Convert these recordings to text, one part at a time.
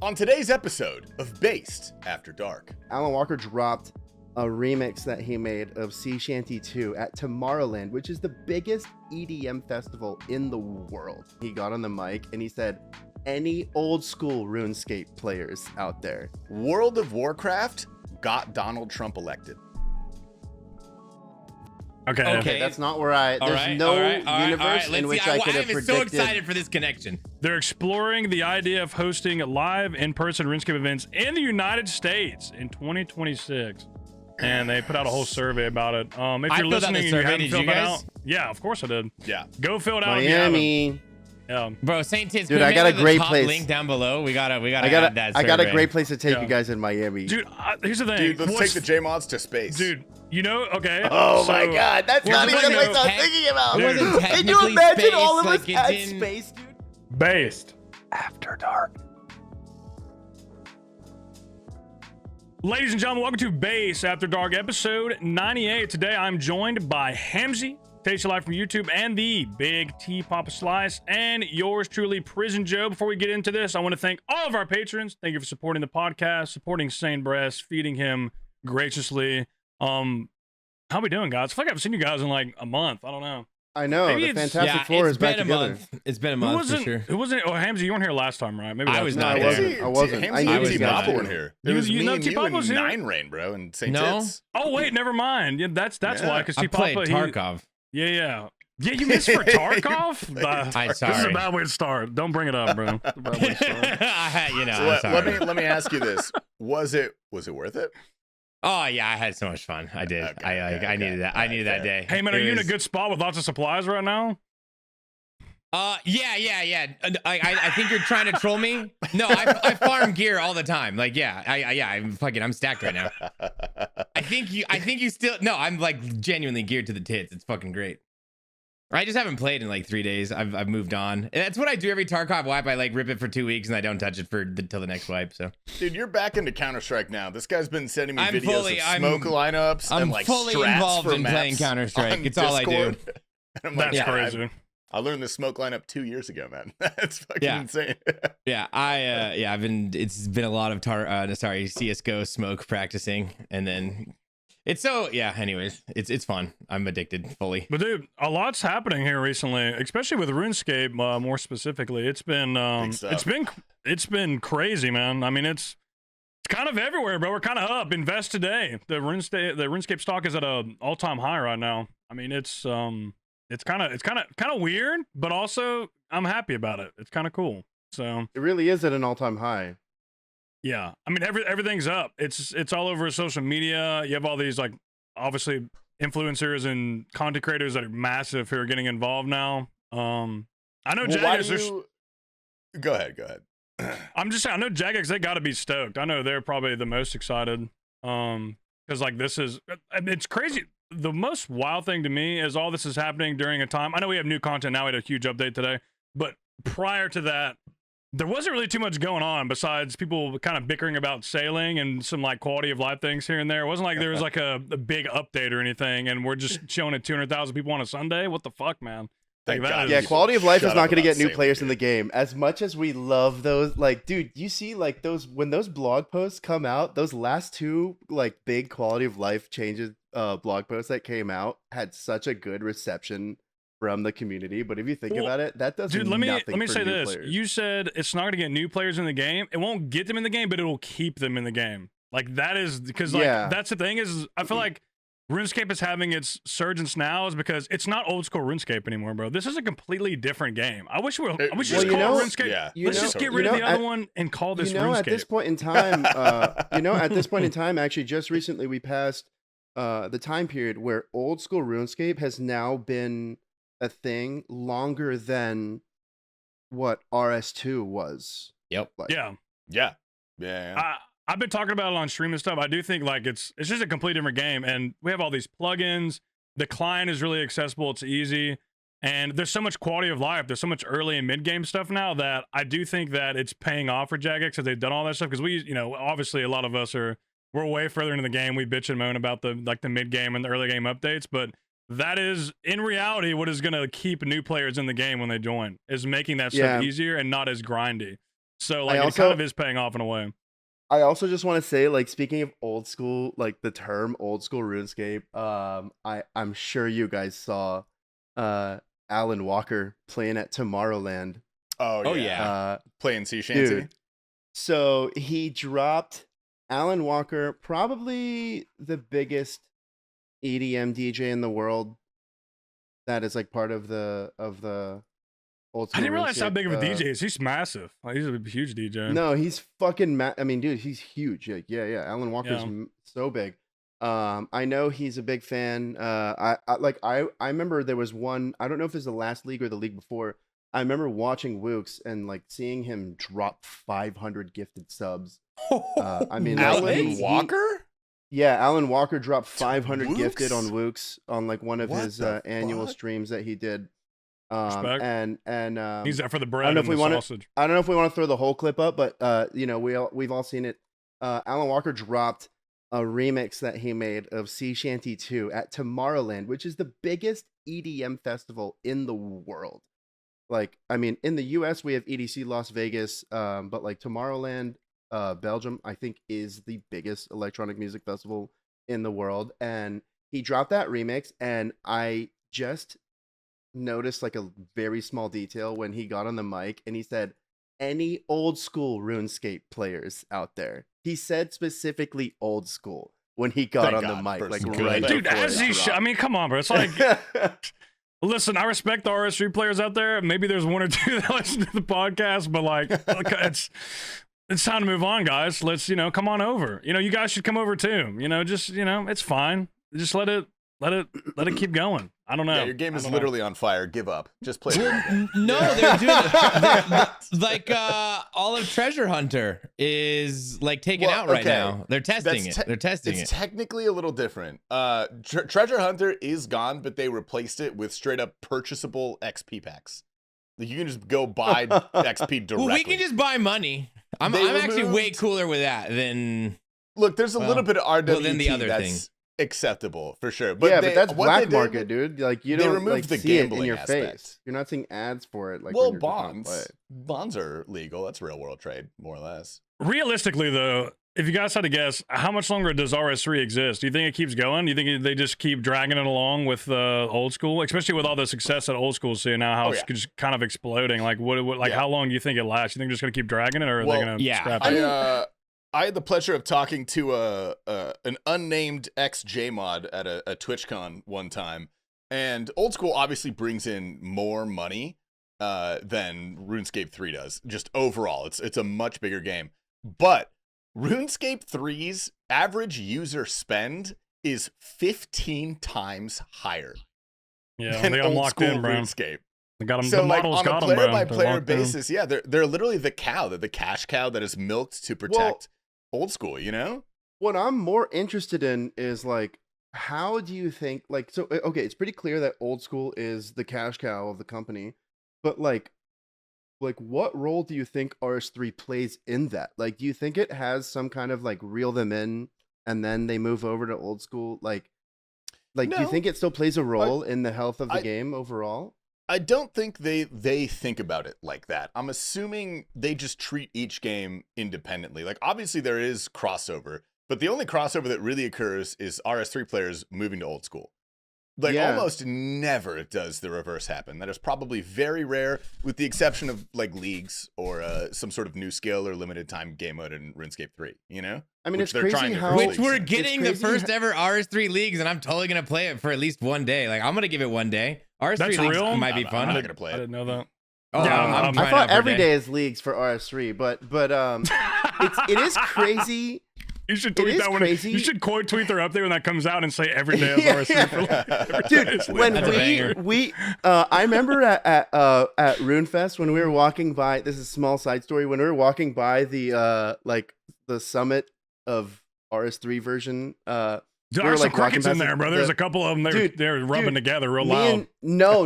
On today's episode of Based After Dark, Alan Walker dropped a remix that he made of Shanty 2 at Tomorrowland, which is the biggest EDM festival in the world. He got on the mic and he said, any old school Runescape players out there. World of Warcraft got Donald Trump elected. Okay. That's not where there's no universe in which I could have predicted. I am so excited for this connection. They're exploring the idea of hosting live in-person RuneScape events in the United States in 2026. And they put out a whole survey about it. If you're listening and you haven't filled it out, yeah, of course I did. Yeah, go fill it out. Miami. Yeah, bro, St. Tits. Dude, I got a great place. Link down below. We gotta I got a great place to take you guys in Miami. Dude, here's the thing. Dude, let's take the J-Mods to space. Dude, you know, okay. Oh my God, that's not even the place I was thinking about. Dude. Can you imagine all of us at space, dude? Based After Dark. Ladies and gentlemen, welcome to Base After Dark, episode 98. Today, I'm joined by Hamzy, Tasty Life from YouTube, and the Big T Papa Slice, and yours truly, Prison Joe. Before we get into this, I want to thank all of our patrons. Thank you for supporting the podcast, supporting Sane Breast, feeding him graciously. How we doing, guys? I feel like I haven't seen you guys in like a month. I don't know. I know. Maybe the Fantastic Four is back together. It's been a month for sure. Who wasn't? Oh, Hamzy, you weren't here last time, right? Maybe I was not here. I wasn't. I knew T-Papa weren't here. It was you me know and you T-Papa was and here? Nine Rain, bro, and St. No. Tits. Oh wait, never mind. Yeah, that's why. Because I played T-Papa, Tarkov. Yeah, you missed for Tarkov. I'm sorry. This is a bad way to start. Don't bring it up, bro. It's a bad way to start. I'm sorry. Let me ask you this: Was it worth it? Oh yeah, I had so much fun. I did. I needed that. I needed that day. Hey man, are you in a good spot with lots of supplies right now? Yeah. I think you're trying to troll me. No, I farm gear all the time. Like, I'm stacked right now. I think you still, no, I'm like genuinely geared to the tits. It's fucking great. I just haven't played in like 3 days. I've moved on. And that's what I do every Tarkov wipe. I like rip it for 2 weeks and I don't touch it till the next wipe. So, dude, you're back into Counter-Strike now. This guy's been sending me videos of smoke lineups and like fully strats involved for in maps playing Counter-Strike. It's Discord. all I do. And I'm like, That's crazy. I learned this smoke lineup 2 years ago, man. That's fucking insane. It's been a lot of CS:GO smoke practicing, and then anyways, it's fun. I'm addicted fully. But dude, a lot's happening here recently, especially with RuneScape. More specifically, it's been crazy, man. I mean, it's kind of everywhere, bro. We're kind of up. Invest today. The RuneScape stock is at an all-time high right now. I mean, it's kind of weird, but also I'm happy about it. It's kind of cool. So it really is at an all-time high. Yeah, I mean everything's up. It's all over social media. You have all these like obviously influencers and content creators that are massive who are getting involved now. I know Jagex. Go ahead. I'm just saying. I know Jagex. They got to be stoked. I know they're probably the most excited. Because like it's crazy. The most wild thing to me is all this is happening during a time. I know we have new content now. We had a huge update today, but prior to that, there wasn't really too much going on besides people kind of bickering about sailing and some like quality of life things here and there. It wasn't like there was like a big update or anything, and we're just showing it 200,000 people on a Sunday. What the fuck, man? Like yeah, quality of life is not going to get new players in the game. As much as we love those, like, dude, you see, like when those blog posts come out, those last two like big quality of life changes blog posts that came out had such a good reception from the community. But if you think about it, that does nothing. Let me for say new this: players. you said it's not going to get new players in the game. It won't get them in the game, but it will keep them in the game. Like that is because that's the thing is I feel like RuneScape is having its surgence now is because it's not old school RuneScape anymore, bro. This is a completely different game. I wish we just call it RuneScape. Yeah, let's just get rid of the other one and call this RuneScape. At this point in time, actually, just recently we passed the time period where old school RuneScape has now been a thing longer than what RS2 was. Yep. Like. Yeah. I've been talking about it on stream and stuff. I do think like it's just a completely different game, and we have all these plugins. The client is really accessible. It's easy, and there's so much quality of life. There's so much early and mid game stuff now that I do think that it's paying off for Jagex because they've done all that stuff. Because we, obviously a lot of us we're way further into the game. We bitch and moan about the mid game and the early game updates, but that is in reality what is going to keep new players in the game when they join is making that stuff easier and not as grindy. So like it kind of is paying off in a way. I also just want to say, like, speaking of old school, like the term old school RuneScape, I'm sure you guys saw Alan Walker playing at Tomorrowland. Oh yeah. Playing Sea Shanty. Dude, so he dropped Alan Walker, probably the biggest EDM DJ in the world. That is like part of the old school. I didn't realize how big of a DJ is. He's massive. Like, he's a huge DJ. No, he's fucking. I mean, dude, he's huge. Like, yeah. Alan Walker's so big. I know he's a big fan. I remember there was one. I don't know if it was the last league or the league before. I remember watching Wooks and like seeing him drop 500 gifted subs. I mean, Alan Walker. Yeah, Alan Walker dropped 500 gifted on Wooks on like one of his annual streams that he did. And he's there for the bread and the sausage. I don't know if we want to throw the whole clip up, but you know, we've all seen it. Alan Walker dropped a remix that he made of Sea Shanty 2 at Tomorrowland, which is the biggest EDM festival in the world. Like, I mean, in the US we have EDC Las Vegas, but like Tomorrowland, Belgium, I think, is the biggest electronic music festival in the world. And he dropped that remix, and I just noticed like a very small detail when he got on the mic and he said, any old school RuneScape players out there. He said specifically old school when he got on the mic. Like, right, dude, as he should. I mean, come on, bro. It's like, listen, I respect the RS3 players out there. Maybe there's one or two that listen to the podcast, but like, it's time to move on, guys. Let's, come on over. You guys should come over too. Just, it's fine. Just let it keep going. I don't know. Yeah, your game is literally on fire. Give up. Just play. No, they're doing it. Like Olive Treasure Hunter is like taken out right now. They're testing it. They're testing it. It's technically a little different. Treasure Hunter is gone, but they replaced it with straight up purchasable XP packs. Like, you can just go buy XP directly. Well, we can just buy money. I'm actually way cooler with that than. Look, there's a little bit of RWT than the other that's thing. Acceptable for sure, but yeah, but that's black market, dude. Like, you don't like the see it in gambling your aspect. Face. You're not seeing ads for it. Like, well, bonds are legal. That's real world trade, more or less. Realistically, though, if you guys had to guess, how much longer does RS3 exist? Do you think it keeps going? Do you think they just keep dragging it along with old school, especially with all the success that old school see now, how it's just kind of exploding? Like, how long do you think it lasts? You think they're just gonna keep dragging it, or are they gonna scrap it? I had the pleasure of talking to an unnamed ex-J-mod at a TwitchCon one time, and old school obviously brings in more money than RuneScape 3 does, just overall. It's a much bigger game. But RuneScape 3's average user spend is 15 times higher. Yeah, they got locked in, bro. RuneScape. They got them, so the like models on got a them, player-by-player basis, yeah, they're literally the cow, the cash cow that is milked to protect old school, What I'm more interested in is like, how do you think, like, so okay, it's pretty clear that old school is the cash cow of the company, but like what role do you think RS3 plays in that? Like, do you think it has some kind of like reel them in and then they move over to old school? Like no, do you think it still plays a role in the health of the game overall? I don't think they think about it like that. I'm assuming they just treat each game independently. Like, obviously there is crossover, but the only crossover that really occurs is RS3 players moving to old school. Like, almost never does the reverse happen. That is probably very rare, with the exception of like leagues or some sort of new skill or limited time game mode in RuneScape 3, I mean, it's crazy how... Which we're getting the first ever RS3 leagues, and I'm totally going to play it for at least one day. Like, I'm going to give it one day. RS3 That's leagues real? might be fun. I'm not going to play it. I didn't know that. Oh, yeah, I thought every day is leagues for RS3, but it is crazy. You should tweet that one. You should quote tweet their update when that comes out and say every day is RS3. Dude, when we I remember at RuneFest when we were walking by. This is a small side story. When we were walking by the the summit of RS3 version. There are some crickets in there, bro. There's a couple of them. They're rubbing together real loud. No,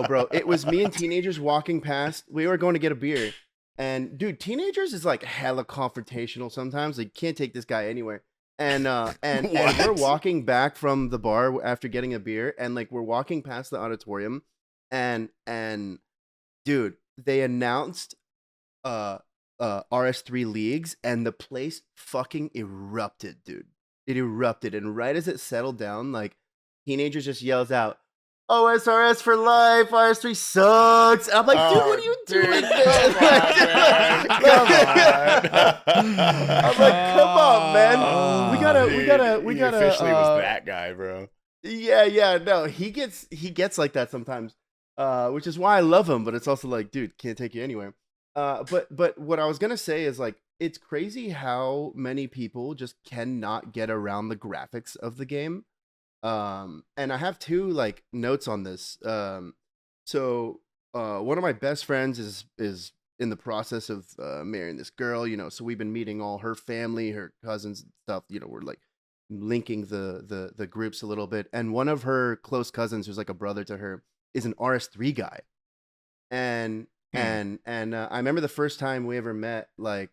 bro. It was me and teenagers walking past. We were going to get a beer. And dude, teenagers is like hella confrontational sometimes. Like, can't take this guy anywhere. And we're walking back from the bar after getting a beer, and like we're walking past the auditorium, and dude, they announced RS3 leagues, and the place fucking erupted, dude. It erupted, and right as it settled down, like teenagers just yells out, "OSRS for life! RS3 sucks!" And I'm like, dude, what are you doing, man? I'm like, come on, man. We gotta. He officially was that guy, bro. Yeah. No, he gets like that sometimes, which is why I love him. But it's also like, dude, can't take you anywhere. But what I was gonna say is like, it's crazy how many people just cannot get around the graphics of the game. And I have two like notes on this. So one of my best friends is in the process of marrying this girl, so we've been meeting all her family, her cousins and stuff. We're like linking the groups a little bit. And one of her close cousins, who's like a brother to her, is an RS3 guy. And I remember the first time we ever met, like,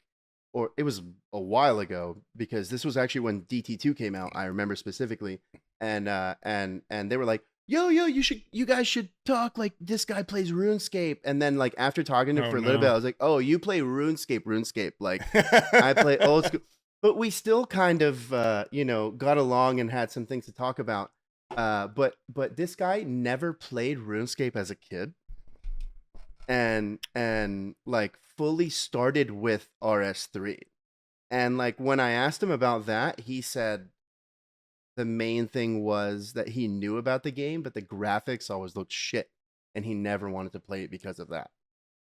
or it was a while ago, because this was actually when DT2 came out. I remember specifically, and they were like, "Yo, you guys should talk. Like, this guy plays RuneScape." And then, like, after talking to him for a little bit, I was like, "Oh, you play RuneScape? Like, I play old school." But we still kind of, got along and had some things to talk about. But this guy never played RuneScape as a kid. And like fully started with RS3. And like when I asked him about that, he said the main thing was that he knew about the game, but the graphics always looked shit, and he never wanted to play it because of that.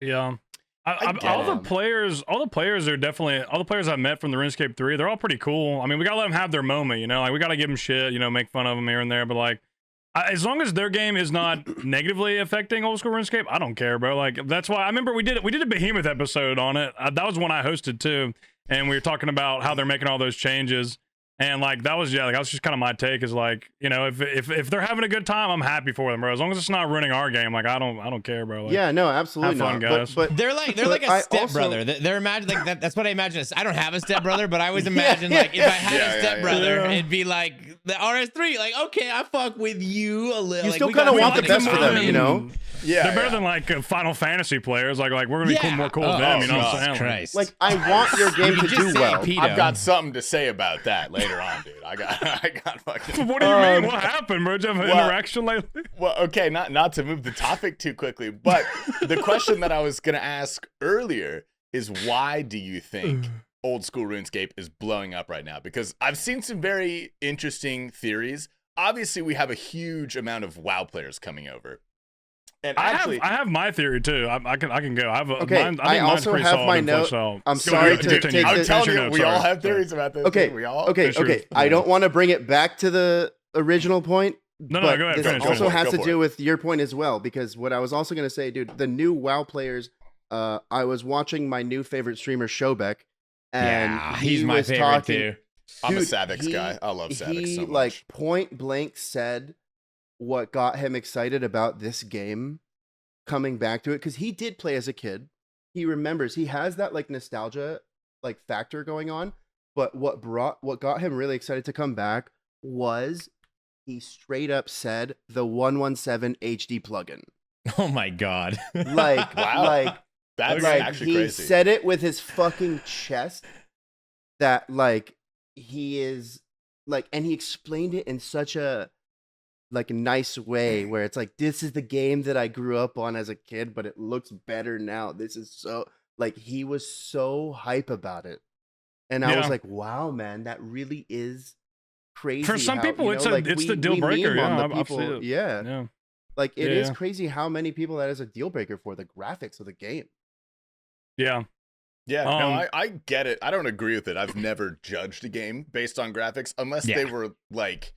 Yeah. All the players are definitely, all the players I've met from the RuneScape 3, they're all pretty cool. I mean, we gotta let them have their moment, like we gotta give them shit, make fun of them here and there, but like, as long as their game is not negatively affecting old school RuneScape, I don't care, bro. Like, that's why I remember we did a Behemoth episode on it. That was one I hosted too, and we were talking about how they're making all those changes. And like that was that was just kind of my take, is like, if they're having a good time, I'm happy for them, bro. As long as it's not ruining our game, like I don't care, bro. Like, yeah, no, absolutely have fun, not. Guys. But they're like a stepbrother. They're imagine like that. That's what I imagine. I don't have a stepbrother, but I always imagine like if I had a stepbrother, it'd be like the RS3. Like, okay, I fuck with you a little. You like, still kind of want the best for them, Yeah, they're better than like Final Fantasy players. Like we're gonna be more cool with them. You know what I'm saying? Christ. Like, I want your game to do well. I've got something to say about that later on, dude. I got fucking. What do you mean? What happened, bro? Did you have an interaction lately? Well, okay, not to move the topic too quickly, but the question that I was gonna ask earlier is, why do you think old school RuneScape is blowing up right now? Because I've seen some very interesting theories. Obviously, we have a huge amount of WoW players coming over. And actually, I have my theory too. I can go. I have I also have my note. I'm sorry to take I'm telling you, we all have theories about this. Okay, we all. Okay. I don't want to bring it back to the original point. No, but go ahead. This also has to do with your point as well, because what I was also going to say, dude, the new WoW players. I was watching my new favorite streamer, Shoutout, and he's my favorite too. I'm a Savix guy. I love Savix so much. He like point blank said what got him excited about this game coming back to it, because he did play as a kid. He remembers, he has that like nostalgia like factor going on, but what got him really excited to come back was he straight up said the 117 HD plugin. Oh my god. Like, wow. Like that's like actually he crazy. said it with his fucking chest, that like he is like, and he explained it in such a like nice way where it's like, this is the game that I grew up on as a kid, but it looks better now. This is so, like, he was so hype about it. And I was like, wow, man, that really is crazy. For some people, it's like, the deal breaker. Yeah, I've seen it. Yeah. Like, it is Yeah. crazy how many people that is a deal breaker for the graphics of the game. Yeah. Yeah, no, I get it. I don't agree with it. I've never judged a game based on graphics unless they were like,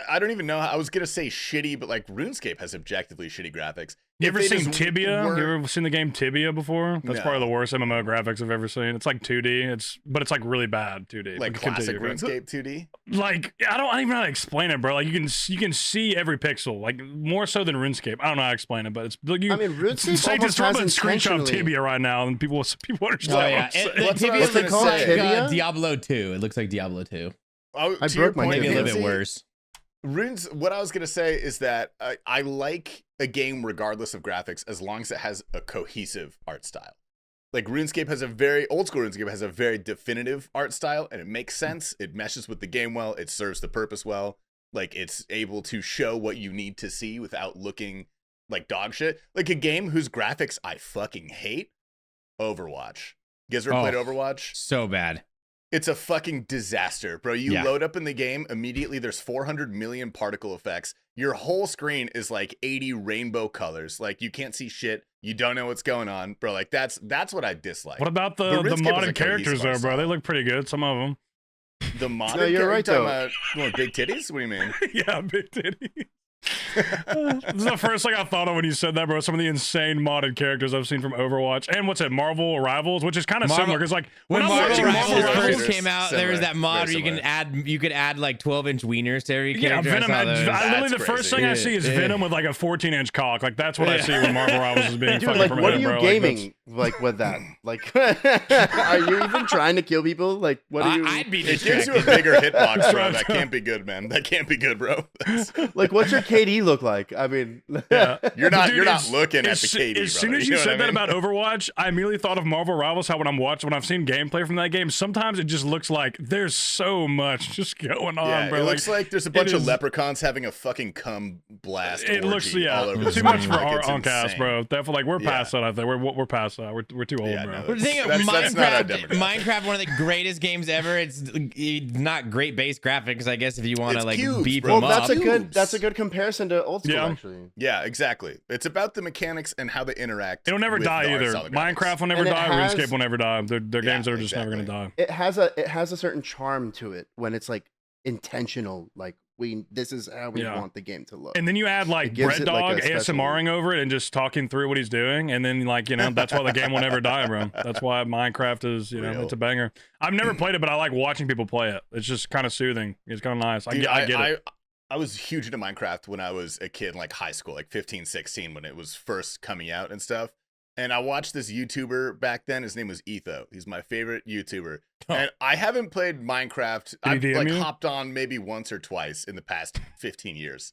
I don't even know. I was gonna say shitty, but like RuneScape has objectively shitty graphics. You ever seen Tibia? You ever seen the game Tibia before? That's No. probably the worst MMO graphics I've ever seen. It's like 2D. But it's like really bad 2D. Like But classic continue. RuneScape 2D? Like, I don't even know how to explain it, bro. Like, you can see every pixel, like more so than RuneScape. I don't know how to explain it, but it's like I mean, RuneScape say almost just run has a screenshot of intentionally. Tibia right now, and people understand. Oh yeah, what I'm saying. Tibia What's it looks called? like Tibia? Diablo 2. It looks like Diablo 2. Oh, I to your broke my point, Maybe a little bit Nancy, worse. What I was gonna say is that I like a game regardless of graphics as long as it has a cohesive art style. Like old school RuneScape has a very definitive art style, and it makes sense. It meshes with the game well. It serves the purpose well. Like, it's able to show what you need to see without looking like dog shit. Like a game whose graphics I fucking hate, Overwatch. You guys ever played Overwatch? So bad. It's a fucking disaster, bro. You load up in the game, immediately there's 400 million particle effects. Your whole screen is like 80 rainbow colors. Like, you can't see shit. You don't know what's going on, bro. Like, that's what I dislike. What about the modded characters though, bro? They look pretty good, some of them. The modded No, you're right, character, big titties? What do you mean? Yeah, big titties. This is the first thing I thought of when you said that, bro. Some of the insane modded characters I've seen from Overwatch, and what's it, Marvel Rivals, which is kind of similar because, like, when Marvel Rivals first came out, similar, there was that mod where you could add like 12-inch wieners to every character. Yeah, Venom. Literally, the first thing I see is Venom with like a 14-inch cock. Like, that's what I see when Marvel Rivals is being fucking promoted, what are you bro. gaming like with that? Like, are you even trying to kill people? Like, what are you? I'd be It gives distracted. you a bigger hitbox, bro. That can't be good, man. That can't be good, bro. Like, what's your KD look like? I mean, Yeah. You're not Dude, looking at the KD, As soon brother. as you know said what I that mean? about Overwatch, I immediately thought of Marvel Rivals. How when I've seen gameplay from that game, sometimes it just looks like there's so much just going on, Yeah, bro. it looks like there's a bunch of is- leprechaums having a fucking cum blast. It looks all over the too much screen. for our It's on cast, insane. bro. Definitely, like, we're past that. I think we're past that. We're too old, Yeah, bro. no, But the thing is, That's not our Minecraft, demographic. Minecraft, one of the greatest games ever. It's not great base graphics, I guess, if you want to It's like cubes, beef bro. them well, up. that's a good comparison to old school, Yeah. actually. Yeah, exactly. It's about the mechanics and how they interact. It'll never with die the art either. style of graphics. Minecraft will never And it die. has- RuneScape will never die. They're games that are just never exactly. gonna die. It has a certain charm to it when it's like intentional. Like, this is how we want the game to look. And then you add like gives Bread it, like, Dog a special- ASMRing over it and just talking through what he's doing, and then like that's why the game will never die, bro. That's why Minecraft is Real. it's a banger. I've never played it, but I like watching people play it. It's just kind of soothing. It's kind of nice. Dude, I get it. I was huge into Minecraft when I was a kid, like high school, like 15, 16, when it was first coming out and stuff. And I watched this YouTuber back then. His name was Etho. He's my favorite YouTuber. And I haven't played Minecraft. I've DM like you? hopped on maybe once or twice in the past 15 years.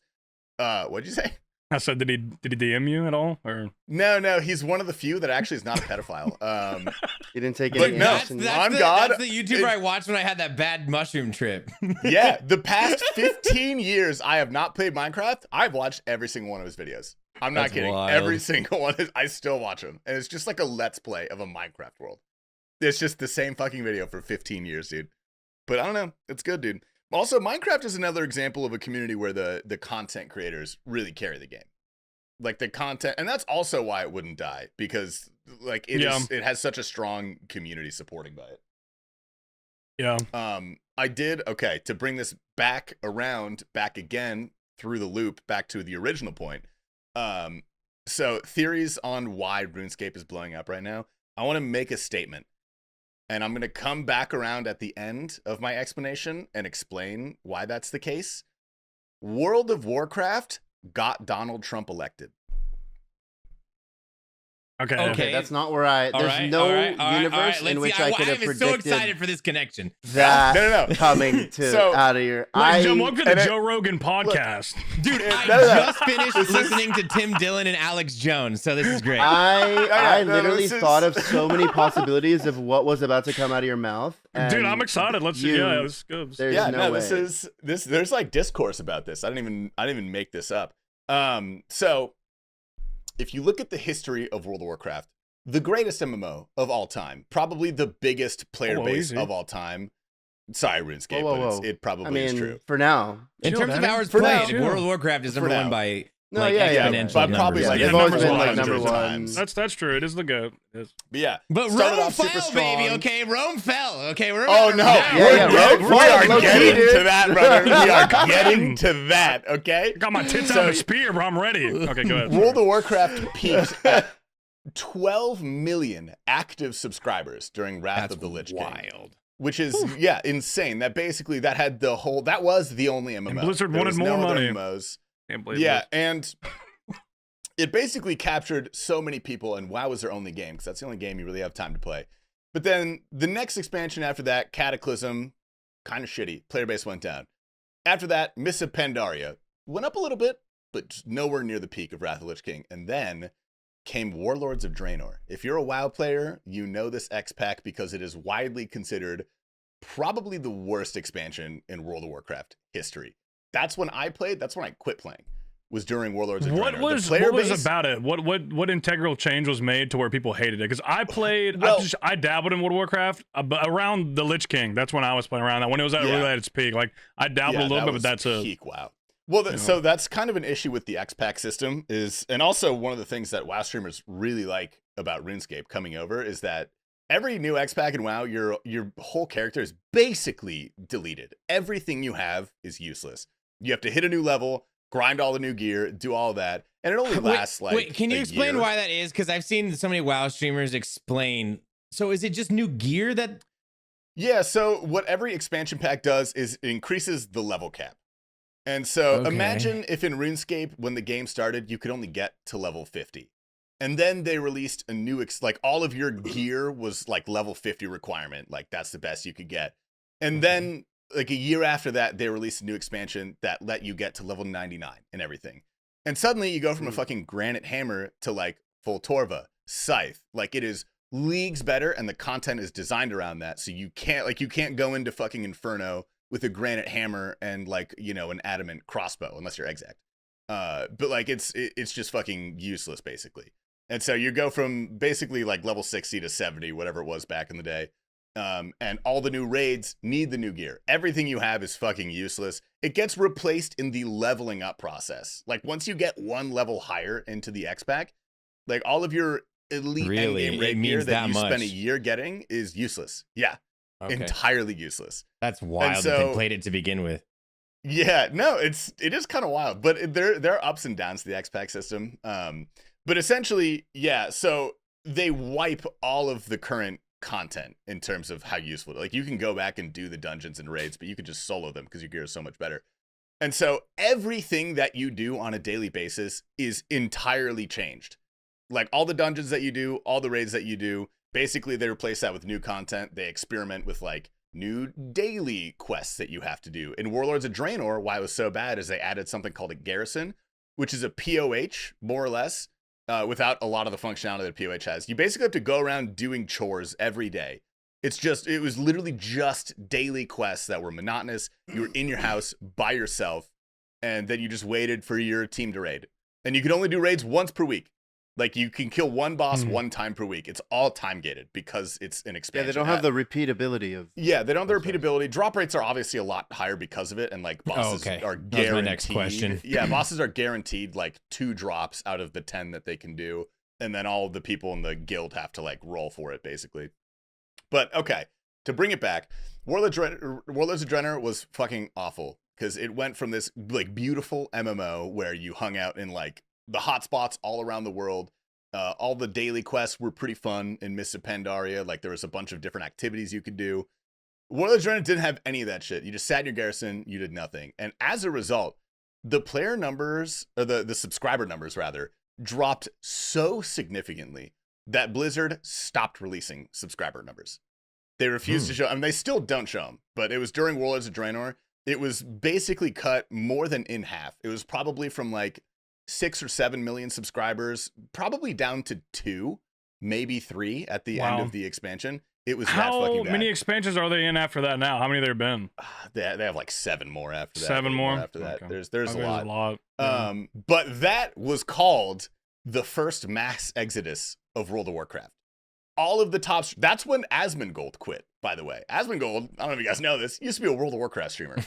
What'd you say? I said, did he DM you at all? Or No, he's one of the few that actually is not a pedophile. You didn't take But any no, action. on God, That's the YouTuber I watched when I had that bad mushroom trip. Yeah, the past 15 years I have not played Minecraft. I've watched every single one of his videos. I'm not That's kidding. wild. Every single one. I still watch them. And it's just like a let's play of a Minecraft world. It's just the same fucking video for 15 years, dude. But I don't know. It's good, dude. Also, Minecraft is another example of a community where the content creators really carry the game. Like the content, and that's also why it wouldn't die, because like it has such a strong community supporting by it. yeah, To bring this back again through the loop, back to the original point. So theories on why RuneScape is blowing up right now. I want to make a statement, and I'm going to come back around at the end of my explanation and explain why that's the case. World of Warcraft got Donald Trump elected. okay. That's not where I. There's no universe in which I could have I'm predicted so excited for this connection. that No. coming to So- out of your. Welcome to the and Joe Rogan podcast. Dude, I no. just finished listening to Tim Dillon and Alex Jones, so this is great. I no, literally this is- thought of so many possibilities of what was about to come out of your mouth. Dude, and I'm excited. Let's see. you- Yeah, let's go. There's Yeah, no way. this is this. There's like discourse about this. I didn't even make this up. So if you look at the history of World of Warcraft, the greatest MMO of all time, probably the biggest player base easy. of all time. Sorry, RuneScape, Whoa. but it probably I mean, is true. for now. In Chill, terms of Danny. hours For played, now. World of Warcraft is For number now. one by No, like yeah, exponential but probably numbers. like they've Yeah, always number been one. like number Hundreds of one. times. That's true. It is the GOAT. Yes. But yeah, But started Rome off super fell, baby. strong. Okay, Rome fell. Okay, we're Oh no, Yeah, we Rome are fell, getting dude. to that, brother. We are getting to that. Okay. Got my tits So- out of a spear, bro. I'm ready. Okay, go ahead. World of Warcraft peaked at 12 million active subscribers during Wrath That's of the Lich King, wild. which is insane. That was the only MMO. And Blizzard There wanted was more no other money. MMOs. Can't believe Yeah, this. and it basically captured so many people, and WoW was their only game because that's the only game you really have time to play. But then the next expansion after that, Cataclysm, kind of shitty. Player base went down. After that, Mists of Pandaria went up a little bit, but just nowhere near the peak of Wrath of the Lich King. And then came Warlords of Draenor. If you're a WoW player, you know this X pack because it is widely considered probably the worst expansion in World of Warcraft history. That's when I played. That's when I quit playing. Was during Warlords of Draenor. What was about it? What integral change was made to where people hated it? Because I played, I dabbled in World of Warcraft around the Lich King. That's when I was playing around that. When it was really at its peak. Like I dabbled a little bit, but that's peak WoW. Well, so that's kind of an issue with the X-Pack system and also one of the things that WoW streamers really like about RuneScape coming over is that every new X-Pack in WoW, your whole character is basically deleted. Everything you have is useless. You have to hit a new level, grind all the new gear, do all that, and it only lasts Wait, can you explain why that is? Because I've seen so many WoW streamers explain. So is it just new gear that? Yeah, so what every expansion pack does is it increases the level cap. And so imagine if in RuneScape, when the game started, you could only get to level 50. And then they released a new, like all of your gear was like level 50 requirement. Like that's the best you could get. And then like a year after that, they released a new expansion that let you get to level 99 and everything. And suddenly you go from a fucking granite hammer to like full Torva, scythe. Like it is leagues better and the content is designed around that. So you can't go into fucking Inferno with a granite hammer and like, you know, an adamant crossbow, unless you're exact. But like it's just fucking useless basically. And so you go from basically like level 60 to 70, whatever it was back in the day. And all the new raids need the new gear. Everything you have is fucking useless. It gets replaced in the leveling up process. Like once you get one level higher into the X-Pack, like all of your elite endgame raid gear that you spend a year getting is useless. Yeah. Okay. Entirely useless. That's wild that they played it to begin with. Yeah, no, it is kind of wild, but there are ups and downs to the X-Pack system. But essentially, yeah, so they wipe all of the current content in terms of how useful. Like you can go back and do the dungeons and raids, but you could just solo them because your gear is so much better. And so everything that you do on a daily basis is entirely changed. Like all the dungeons that you do, all the raids that you do, basically they replace that with new content. They experiment with like new daily quests that you have to do. In Warlords of Draenor, why it was so bad is they added something called a garrison, which is a POH, more or less, without a lot of the functionality that POH has. You basically have to go around doing chores every day. It was literally just daily quests that were monotonous. You were in your house by yourself, and then you just waited for your team to raid. And you could only do raids once per week. Like you can kill one boss one time per week. It's all time gated because it's an expansion. Yeah, they don't have the repeatability of. Yeah, they don't have the repeatability. Drop rates are obviously a lot higher because of it, and like bosses are guaranteed. That was my next question. Yeah, bosses are guaranteed like 2 drops out of the 10 that they can do, and then all the people in the guild have to like roll for it basically. But okay, to bring it back, Warlords of Draenor was fucking awful because it went from this like beautiful MMO where you hung out in like the hotspots all around the world. All the daily quests were pretty fun in Mists of Pandaria. Like there was a bunch of different activities you could do. Warlords of Draenor didn't have any of that shit. You just sat in your garrison, you did nothing. And as a result, the player numbers, or the subscriber numbers rather, dropped so significantly that Blizzard stopped releasing subscriber numbers. They refused to show, I mean, they still don't show them, but it was during Warlords of Draenor. It was basically cut more than in half. It was probably from like 6 or 7 million subscribers, probably down to 2, maybe 3 at the end of the expansion. It was that fucking bad. How many expansions are they in after that now? How many there been? They have like 7 more after that. 7 more after that. Okay. There's a lot. Yeah. But that was called the first mass exodus of World of Warcraft. All of the tops. That's when Asmongold quit, by the way. Asmongold, I don't know if you guys know this, used to be a World of Warcraft streamer.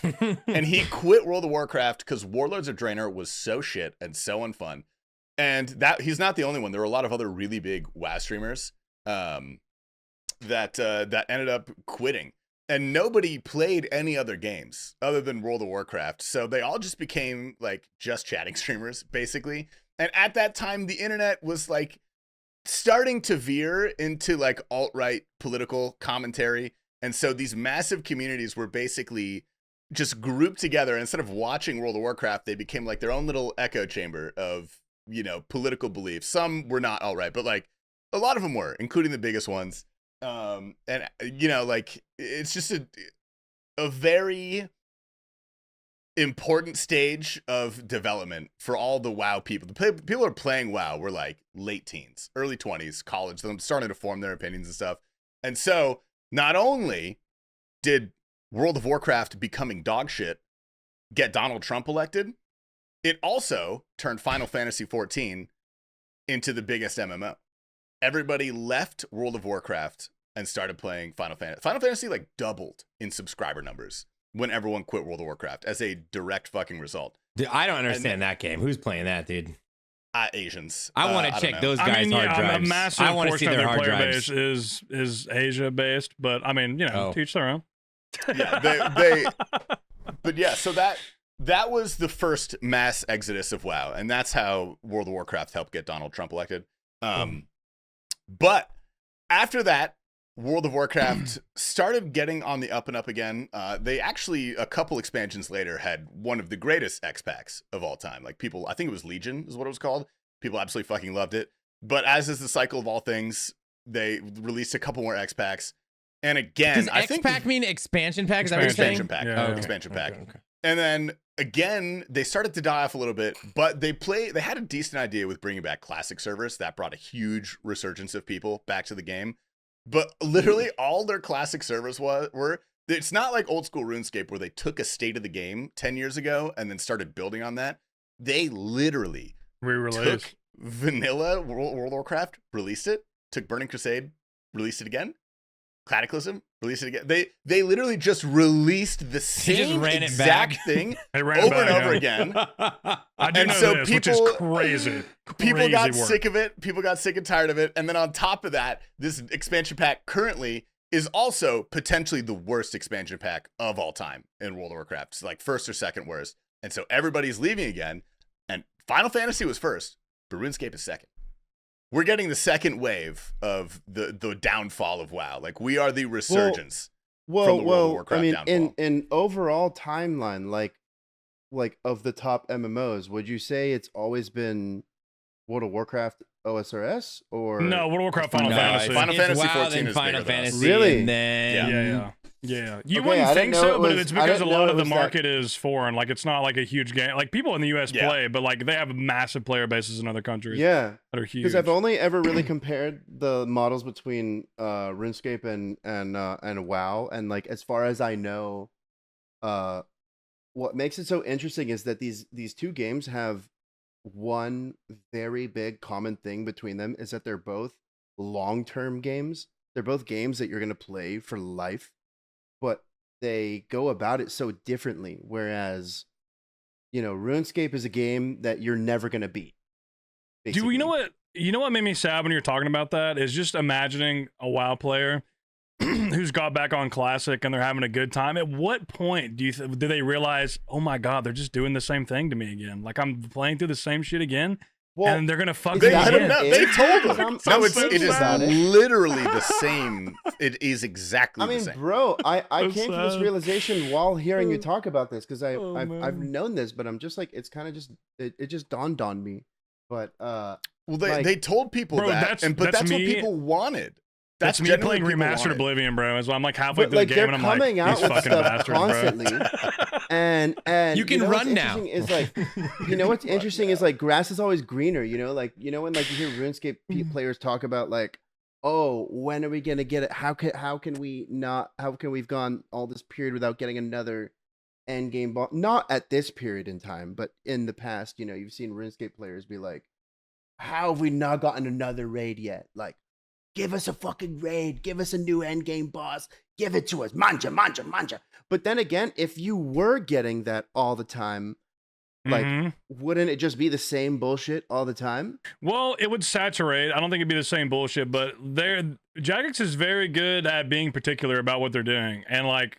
And he quit World of Warcraft because Warlords of Draenor was so shit and so unfun. And that he's not the only one. There were a lot of other really big WoW streamers that ended up quitting. And nobody played any other games other than World of Warcraft. So they all just became like just chatting streamers, basically. And at that time, the internet was like starting to veer into like alt-right political commentary. And so these massive communities were basically just grouped together. Instead of watching World of Warcraft, they became like their own little echo chamber of, you know, political beliefs. Some were not alt-right, but like a lot of them were, including the biggest ones. And, you know, like it's just a very important stage of development for all the WoW people. The people who are playing WoW were like late teens, early 20s, college. Them starting to form their opinions and stuff. And so not only did World of Warcraft becoming dog shit get Donald Trump elected, it also turned Final Fantasy XIV into the biggest MMO. Everybody left World of Warcraft and started playing Final Fantasy. Final Fantasy like doubled in subscriber numbers when everyone quit World of Warcraft as a direct fucking result. Dude, I don't understand that game. Who's playing that, dude? Asians. I want to check those guys' hard drives. A massive I want to see portion their of hard their player drives. base is Asia based, but I mean, teach their own. Yeah, they but yeah, so that was the first mass exodus of WoW, and that's how World of Warcraft helped get Donald Trump elected. But after that, World of Warcraft started getting on the up and up again. They actually, a couple expansions later, had one of the greatest X packs of all time. Like people, I think it was Legion is what it was called. People absolutely fucking loved it. But as is the cycle of all things, they released a couple more X packs. And again, Does I X think pack mean expansion pack? Is that what you're saying? expansion pack. Yeah, yeah. Expansion pack. Okay. And then again, they started to die off a little bit, but they had a decent idea with bringing back classic servers. That brought a huge resurgence of people back to the game. But literally all their classic servers were, it's not like old school RuneScape where they took a state of the game 10 years ago and then started building on that. They literally took vanilla World of Warcraft, released it, took Burning Crusade, released it again, Cataclysm, released it again. They literally just released the same exact thing over and over again. I do and know so this, people, which is crazy. People got work. sick of it. People got sick and tired of it. And then on top of that, this expansion pack currently is also potentially the worst expansion pack of all time in World of Warcraft. It's like first or second worst. And so everybody's leaving again. And Final Fantasy was first, but RuneScape is second. We're getting the second wave of the downfall of WoW. Like we are the resurgence from the World of Warcraft downfall. in overall timeline, like of the top MMOs, would you say it's always been World of Warcraft OSRS or no World of Warcraft Final Fantasy? Final Fantasy WoW, 14 is Final bigger than us. Fantasy, Really? And then Yeah. You Okay, wouldn't I think didn't know so, it but was- it's I because a didn't know lot it of the was that- market is foreign. Like it's not like a huge game. Like people in the US Yeah. play, but like they have massive player bases in other countries Yeah, that are huge. because I've only ever really compared the models between RuneScape and WoW, and like as far as I know, what makes it so interesting is that these two games have one very big common thing between them is that they're both long-term games. They're both games that you're going to play for life, but they go about it so differently. Whereas, RuneScape is a game that you're never going to beat. Do basically. you know what? You know what made me sad when you're talking about that is just imagining a WoW player who's got back on Classic and they're having a good time. At what point do they realize, oh my God, they're just doing the same thing to me again? Like I'm playing through the same shit again, and they're gonna fuck me They let him again. know. They told him. No, it It is is literally the same. It is exactly I mean, the same. bro, I I'm came to this sad. realization while hearing you talk about this because Oh, I've man. known this, but I'm just like it's kind of just it just dawned on me. But Well, like- they told people Bro, that, that's but that's what me- people wanted. That's me genuinely playing what people Remastered wanted. Oblivion, bro. As well, I'm like halfway but through like the game, they're and I'm coming like, out these with fucking stuff bastards, constantly, bro. and You can what's run now. interesting is like what's interesting is like grass is always greener. When like you hear RuneScape players talk about like, oh, when are we gonna get it? How can we've gone all this period without getting another end game ball? Not at this period in time, but in the past, you've seen RuneScape players be like, how have we not gotten another raid yet? Like, give us a fucking raid, give us a new end game boss, give it to us, manja. But then again, if you were getting that all the time, like, Mhm. wouldn't it just be the same bullshit all the time? Well, it would saturate. I don't think it'd be the same bullshit, but Jagex is very good at being particular about what they're doing. And like,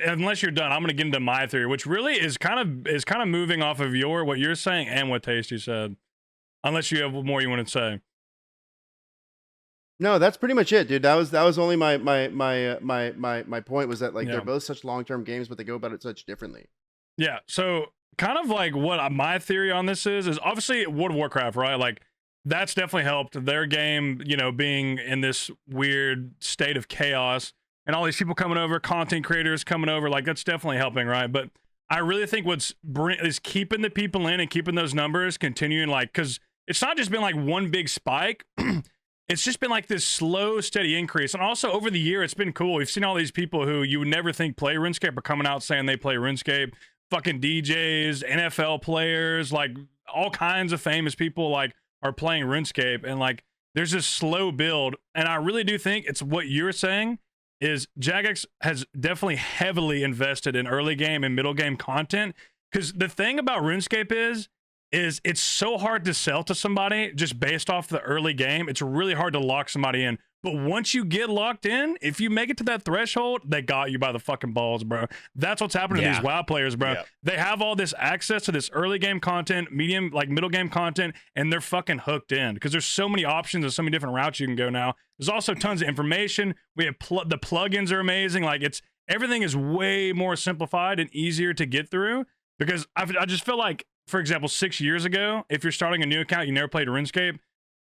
unless you're done, I'm gonna get into my theory, which really is kind of moving off of what you're saying and what Tasty said. Unless you have more you want to say. No, that's pretty much it, dude. That was only my point was that like Yeah. they're both such long-term games, but they go about it such differently. Yeah, so kind of like what my theory on this is obviously World of Warcraft, right? Like that's definitely helped their game, being in this weird state of chaos and all these people coming over, content creators coming over, like that's definitely helping, right? But I really think is keeping the people in and keeping those numbers continuing, like, because it's not just been like one big spike. It's just been like this slow, steady increase. And also over the year, it's been cool. We've seen all these people who you would never think play RuneScape are coming out saying they play RuneScape. Fucking DJs, NFL players, like all kinds of famous people like are playing RuneScape. And like there's this slow build. And I really do think it's what you're saying is Jagex has definitely heavily invested in early game and middle game content. Because the thing about RuneScape is it's so hard to sell to somebody just based off the early game. It's really hard to lock somebody in. But once you get locked in, if you make it to that threshold, they got you by the fucking balls, bro. That's what's happening to these WoW players, bro. They have all this access to this early game content, medium, like middle game content, and they're fucking hooked in because there's so many options and so many different routes you can go now. There's also tons of information. We have the plugins are amazing. Like everything is way more simplified and easier to get through because I just feel like, for example, 6 years ago, if you're starting a new account, you never played RuneScape,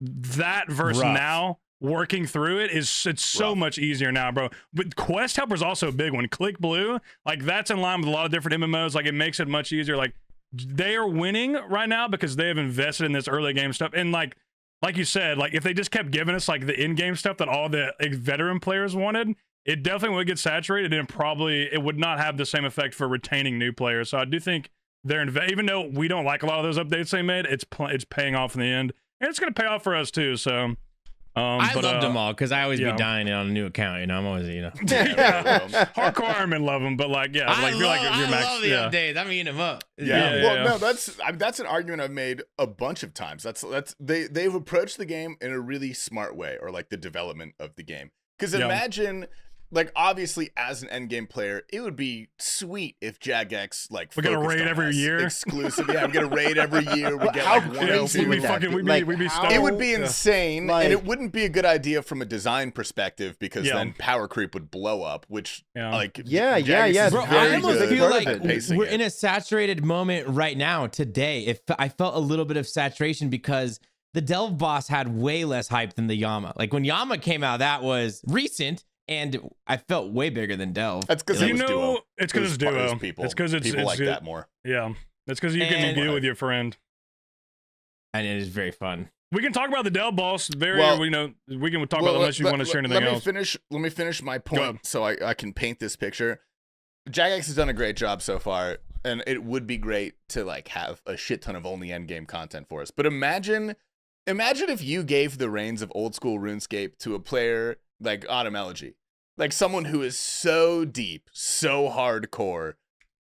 that versus now working through it's so much easier now, bro. But Quest Helper is also a big one. Click Blue, like that's in line with a lot of different MMOs. Like it makes it much easier. Like they are winning right now because they have invested in this early game stuff. And like you said, like if they just kept giving us like the in-game stuff that all the veteran players wanted, it definitely would get saturated and it would not have the same effect for retaining new players. So I do think they're even though we don't like a lot of those updates they made, it's paying off in the end, and it's going to pay off for us too. So I loved them all because I always be dying on a new account. You know, I'm always hardcore Ironman love them, but like I love the updates. I'm eating them up. No, that's an argument I've made a bunch of times. They've approached the game in a really smart way, or like the development of the game. Because imagine. Like, obviously, as an endgame player, it would be sweet if Jagex, like, we're gonna raid every year exclusively. I'm gonna raid every year. We get how like one or two. We'd be stoked. It would be insane, and it wouldn't be a good idea from a design perspective because then power creep would blow up. Which, like, Jagex bro, I almost feel like we're in a saturated moment right now. Today, I felt a little bit of saturation because the Delve boss had way less hype than the Yama. Like when Yama came out, that was recent. And I felt way bigger than Delve. That's because it was duo. It's because it's duo. It's because people like that more. Yeah, it's because you can deal with your friend. And it is very fun. We can talk about the Delve boss. We can talk about it unless you want to share anything else. Let me finish my point so I can paint this picture. Jagex has done a great job so far, and it would be great to like have a shit ton of only endgame content for us. But imagine if you gave the reins of old school RuneScape to a player like Autumn Elegy. Like someone who is so deep, so hardcore,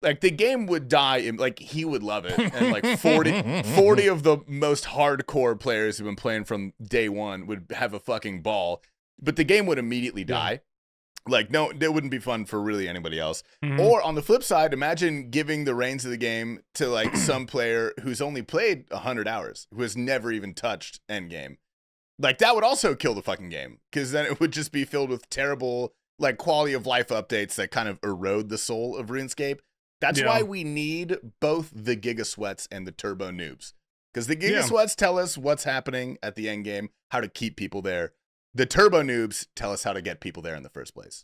like the game would die. Like he would love it. And like 40 of the most hardcore players who've been playing from day one would have a fucking ball, but the game would immediately die. Like, no, it wouldn't be fun for really anybody else. Or on the flip side, imagine giving the reins of the game to like some player who's only played 100 hours, who has never even touched endgame. Like that would also kill the fucking game because then it would just be filled with terrible like quality of life updates that kind of erode the soul of RuneScape. That's why we need both the Giga Sweats and the Turbo Noobs, because the Giga Sweats tell us what's happening at the end game, how to keep people there. The Turbo Noobs tell us how to get people there in the first place.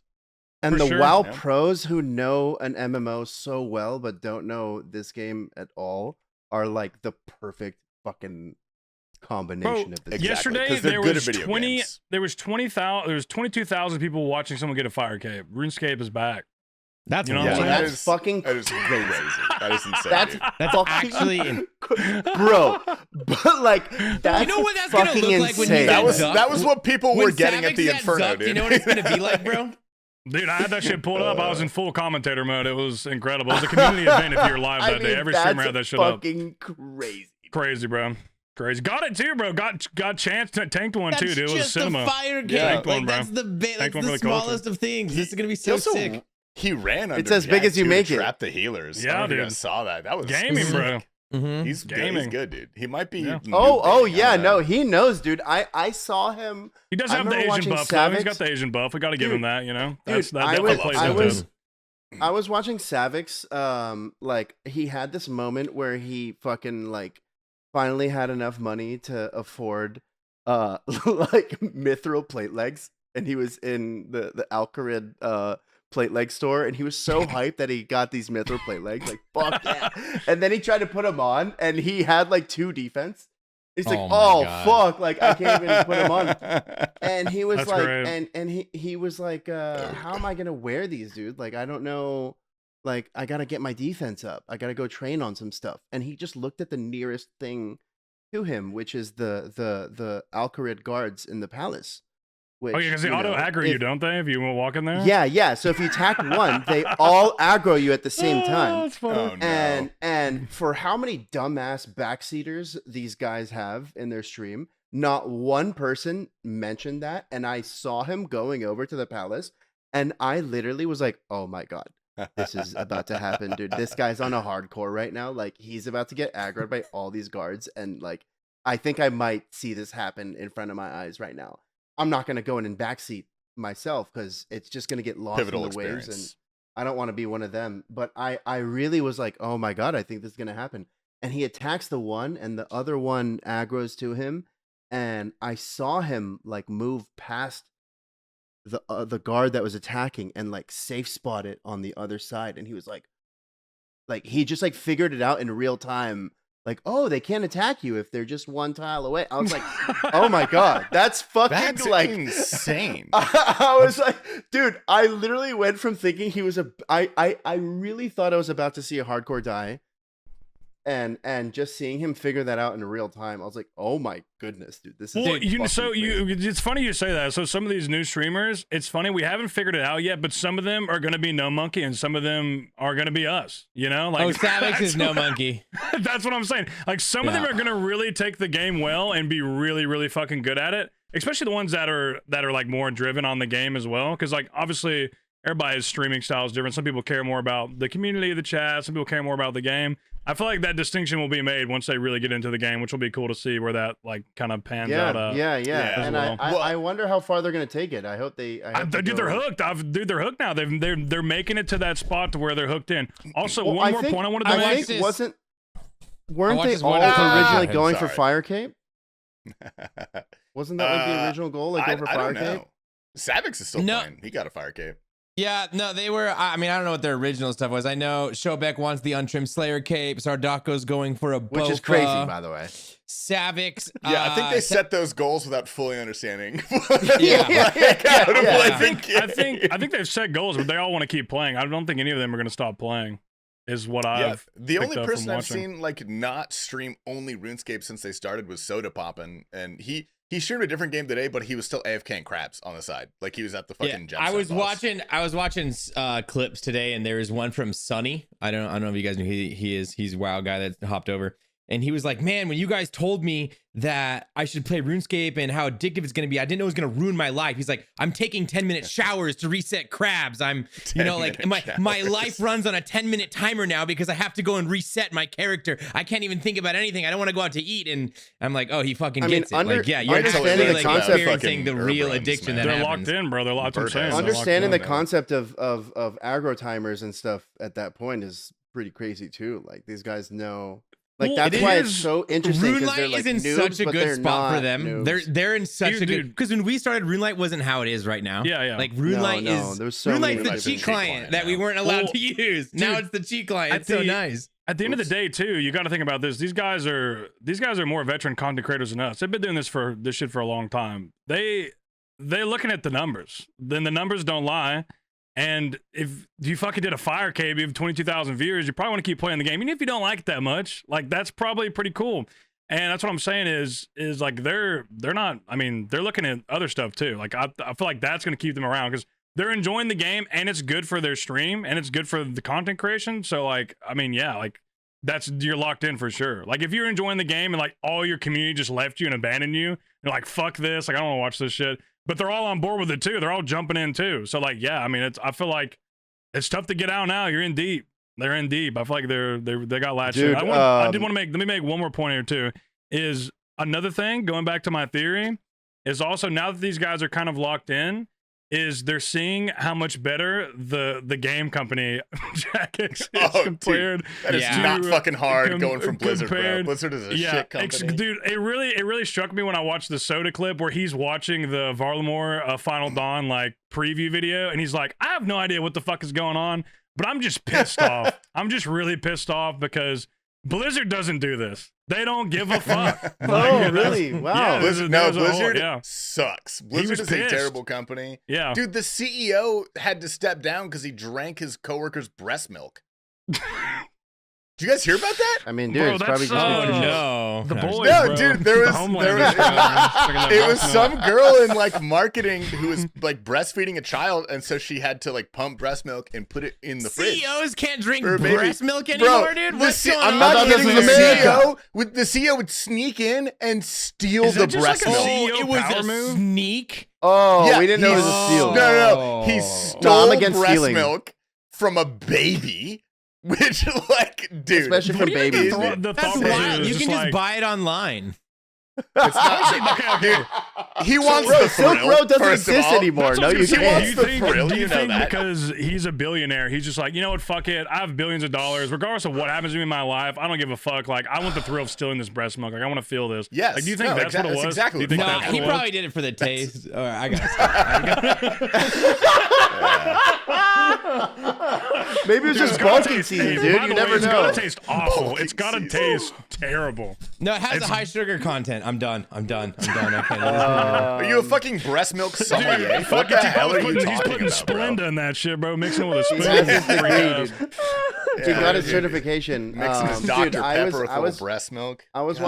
And the WoW pros who know an MMO so well but don't know this game at all are like the perfect fucking combination of this. Yesterday there was 22,000 people watching someone get a fire cape. RuneScape is back. That's that's fucking crazy. That is insane. That's actually bro. But like that's you know what that's gonna look like when you that was what people were getting at the Inferno, dude. You know what it's gonna be like, bro? Dude, I had that shit pulled up. I was in full commentator mode. It was incredible. It was a community event if you're live that day. Every streamer had that shit up. Fucking crazy. Crazy, bro. Crazy. Got it too, bro. Got chance tanked one too, dude. It was cinema. Fire game. Like, that's the smallest of things. This is gonna be so sick. He ran under. It's as big as you make it. Trap the healers. Yeah, dude. I saw that. That was gaming, bro. He's gaming. He's good, dude. He might be. Yeah. Oh yeah, no, he knows, dude. I saw him. He does have the Asian buff. Though. He's got the Asian buff. We got to give him that. You know, dude, that I was watching Savix. Like he had this moment where he fucking like finally had enough money to afford like mithril plate legs, and he was in the Alcarid plate leg store, and he was so hyped that he got these mithril plate legs. Like, fuck yeah! And then he tried to put them on, and he had like 2 defense. He's like, oh fuck! Like I can't even put them on. And he was he was like, how am I gonna wear these, dude? Like I don't know. Like I gotta get my defense up. I gotta go train on some stuff. And he just looked at the nearest thing to him, which is the Alcarid guards in the palace. Which, oh yeah, because they auto aggro you, don't they? If you walk in there. Yeah. So if you attack one, they all aggro you at the same time. That's funny. Oh, no. And for how many dumbass backseaters these guys have in their stream, not one person mentioned that. And I saw him going over to the palace, and I literally was like, "Oh my god, this is about to happen, dude. This guy's on a hardcore right now. Like he's about to get aggroed by all these guards, and like I think I might see this happen in front of my eyes right now." I'm not going to go in and backseat myself because it's just going to get lost Pivotal in the waves, and experience. I don't want to be one of them. But I really was like, oh my god, I think this is going to happen. And he attacks the one, and the other one aggroes to him, and I saw him like move past the guard that was attacking and like safe spot it on the other side, and he was like he just like figured it out in real time. Like, oh, they can't attack you if they're just 1 tile away. I was like, oh my god, that's fucking That's like insane. I was like, dude, I literally went from thinking he was I really thought I was about to see a hardcore die, and just seeing him figure that out in real time, I was like, oh my goodness, dude, this is it's funny you say that. So some of these new streamers, it's funny, we haven't figured it out yet, but some of them are going to be No Monkey and some of them are going to be us, you know? Like Savix is No Monkey. That's what I'm saying. Like some of them are going to really take the game well and be really, really fucking good at it, especially the ones that are like more driven on the game as well. Because like obviously everybody's streaming style is different. Some people care more about the community, the chat. Some people care more about the game. I feel like that distinction will be made once they really get into the game, which will be cool to see where that like kind of pans out. Yeah. And I wonder how far they're gonna take it. I hope they. Dude, they're hooked. They're hooked now. They're making it to that spot to where they're hooked in. Also, one more point I wanted to make. Weren't they all originally going for Fire Cape? Wasn't that like the original goal? Like go for Fire Cape? Savix is still playing. He got a Fire Cape. Yeah, no, they were. I mean, I don't know what their original stuff was. I know Showbeck wants the untrimmed Slayer cape. Sardako's going for a Bofa. Which is crazy, by the way. Savix. Yeah, I think they set those goals without fully understanding. I think they've set goals, but they all want to keep playing. I don't think any of them are going to stop playing. Is what I've. The only person I've seen like not stream only RuneScape since they started was Soda Poppin', and he streamed a different game today, but he was still AFK and crabs on the side. Like he was at the fucking gemstone I was boss. watching clips today, and there was one from Sunny. I don't know if you guys know who he is. He's a WoW guy that hopped over. And he was like, man, when you guys told me that I should play RuneScape and how addictive it's going to be, I didn't know it was going to ruin my life. He's like, I'm taking 10-minute showers to reset crabs. I'm, you know, like my life runs on a 10-minute timer now because I have to go and reset my character. I can't even think about anything. I don't want to go out to eat. And I'm like, oh, he fucking gets it. Like, yeah, you're actually like experiencing the real addiction that happens. They're locked in, bro. They're locked in. Understanding the concept of aggro timers and stuff at that point is pretty crazy too. Like these guys know. Like that's why it's so interesting. RuneLite is in such a good spot for them. They're in such a good, because when we started, RuneLite wasn't how it is right now. Yeah. Like RuneLite RuneLite's the cheat client that we weren't allowed to use. Now it's the cheat client. It's so nice. At the end of the day, too, you got to think about this. These guys are more veteran content creators than us. They've been doing this shit for a long time. They're looking at the numbers. Then the numbers don't lie. And if you fucking did a Fire Cave, you have 22,000 viewers, you probably want to keep playing the game. Even if you don't like it that much, like that's probably pretty cool. And that's what I'm saying is like they're not, I mean, they're looking at other stuff too. Like I feel like that's going to keep them around because they're enjoying the game and it's good for their stream and it's good for the content creation. So like, I mean, yeah, like you're locked in for sure. Like if you're enjoying the game and like all your community just left you and abandoned you, you're like, fuck this. Like I don't want to watch this shit. But they're all on board with it too. They're all jumping in too. So like, yeah, I mean, I feel like it's tough to get out now. You're in deep. They're in deep. I feel like they got latched in. I did want to let me make one more point here too. Is another thing going back to my theory is also now that these guys are kind of locked in, is they're seeing how much better the game company Jagex is Oh, compared. Dude, that is Yeah. not fucking hard going from Blizzard, bro. compared- Blizzard is a shit company. Dude, it really struck me when I watched the Soda clip where he's watching the Varlamore Final Dawn like preview video, and he's like, I have no idea what the fuck is going on, but I'm just pissed off. I'm just really pissed off because Blizzard doesn't do this. They don't give a fuck. Oh, really? Wow. Yeah, Blizzard, there's a whole- Blizzard yeah. sucks. Blizzard is pissed. a terrible company. Yeah. Dude, the CEO had to step down because he drank his coworker's breast milk. Did you guys hear about that? I mean, dude, Bro, it's probably that's, just Oh no. The boys, No, bro. dude, there The was- Homelanders, there was- bro. It was some girl in like marketing who was like breastfeeding a child, and so she had to like pump breast milk and put it in the fridge. CEOs can't drink Or maybe- breast milk anymore, Bro, dude. the What's C- going I'm on? not I thought kidding. this The was America. CEO would sneak in and steal Is the that just breast like a milk. CEO it was power a move? sneak. Oh, Yeah, we didn't know it was a he's- steal. No. He Oh. stole I'm against breast stealing. milk from a baby, which like, dude, Especially what from do you babies. mean? The That's thought wild. process You is can just like, buy it online. It's not, dude, he wants Bro, the Silk thrill. Road doesn't first of exist all. anymore. That's No, what I you was gonna say. can't. He wants the thrill, Do you you know think that. because he's a billionaire, he's just like, you know what, fuck it. I have billions of dollars. Regardless of what happens to me in my life, I don't give a fuck. Like, I want the thrill of stealing this breast milk. Like, I want to feel this. Yes. Like, do you think No, that's what it that's was? exactly Do you what think it No, was. that's he what it was? probably did it for the taste. Or I gotta Maybe it was Dude, just it's gotta bulking taste- season, hey, dude. by You the never way, it's know. gotta taste awful. Bulking It's gotta season. taste terrible. No, it has It's- a high sugar content. I'm done. I can't. Are you a fucking breast milk sommelier? Dude, What fucking the hell are you he's talking putting about, bro? Splenda in that shit, bro. Mixing it with a spoon. He has his degree, dude. He Yeah, got his dude. certification. Mixing his Dude, Dr. Pepper I with a was little breast milk. I was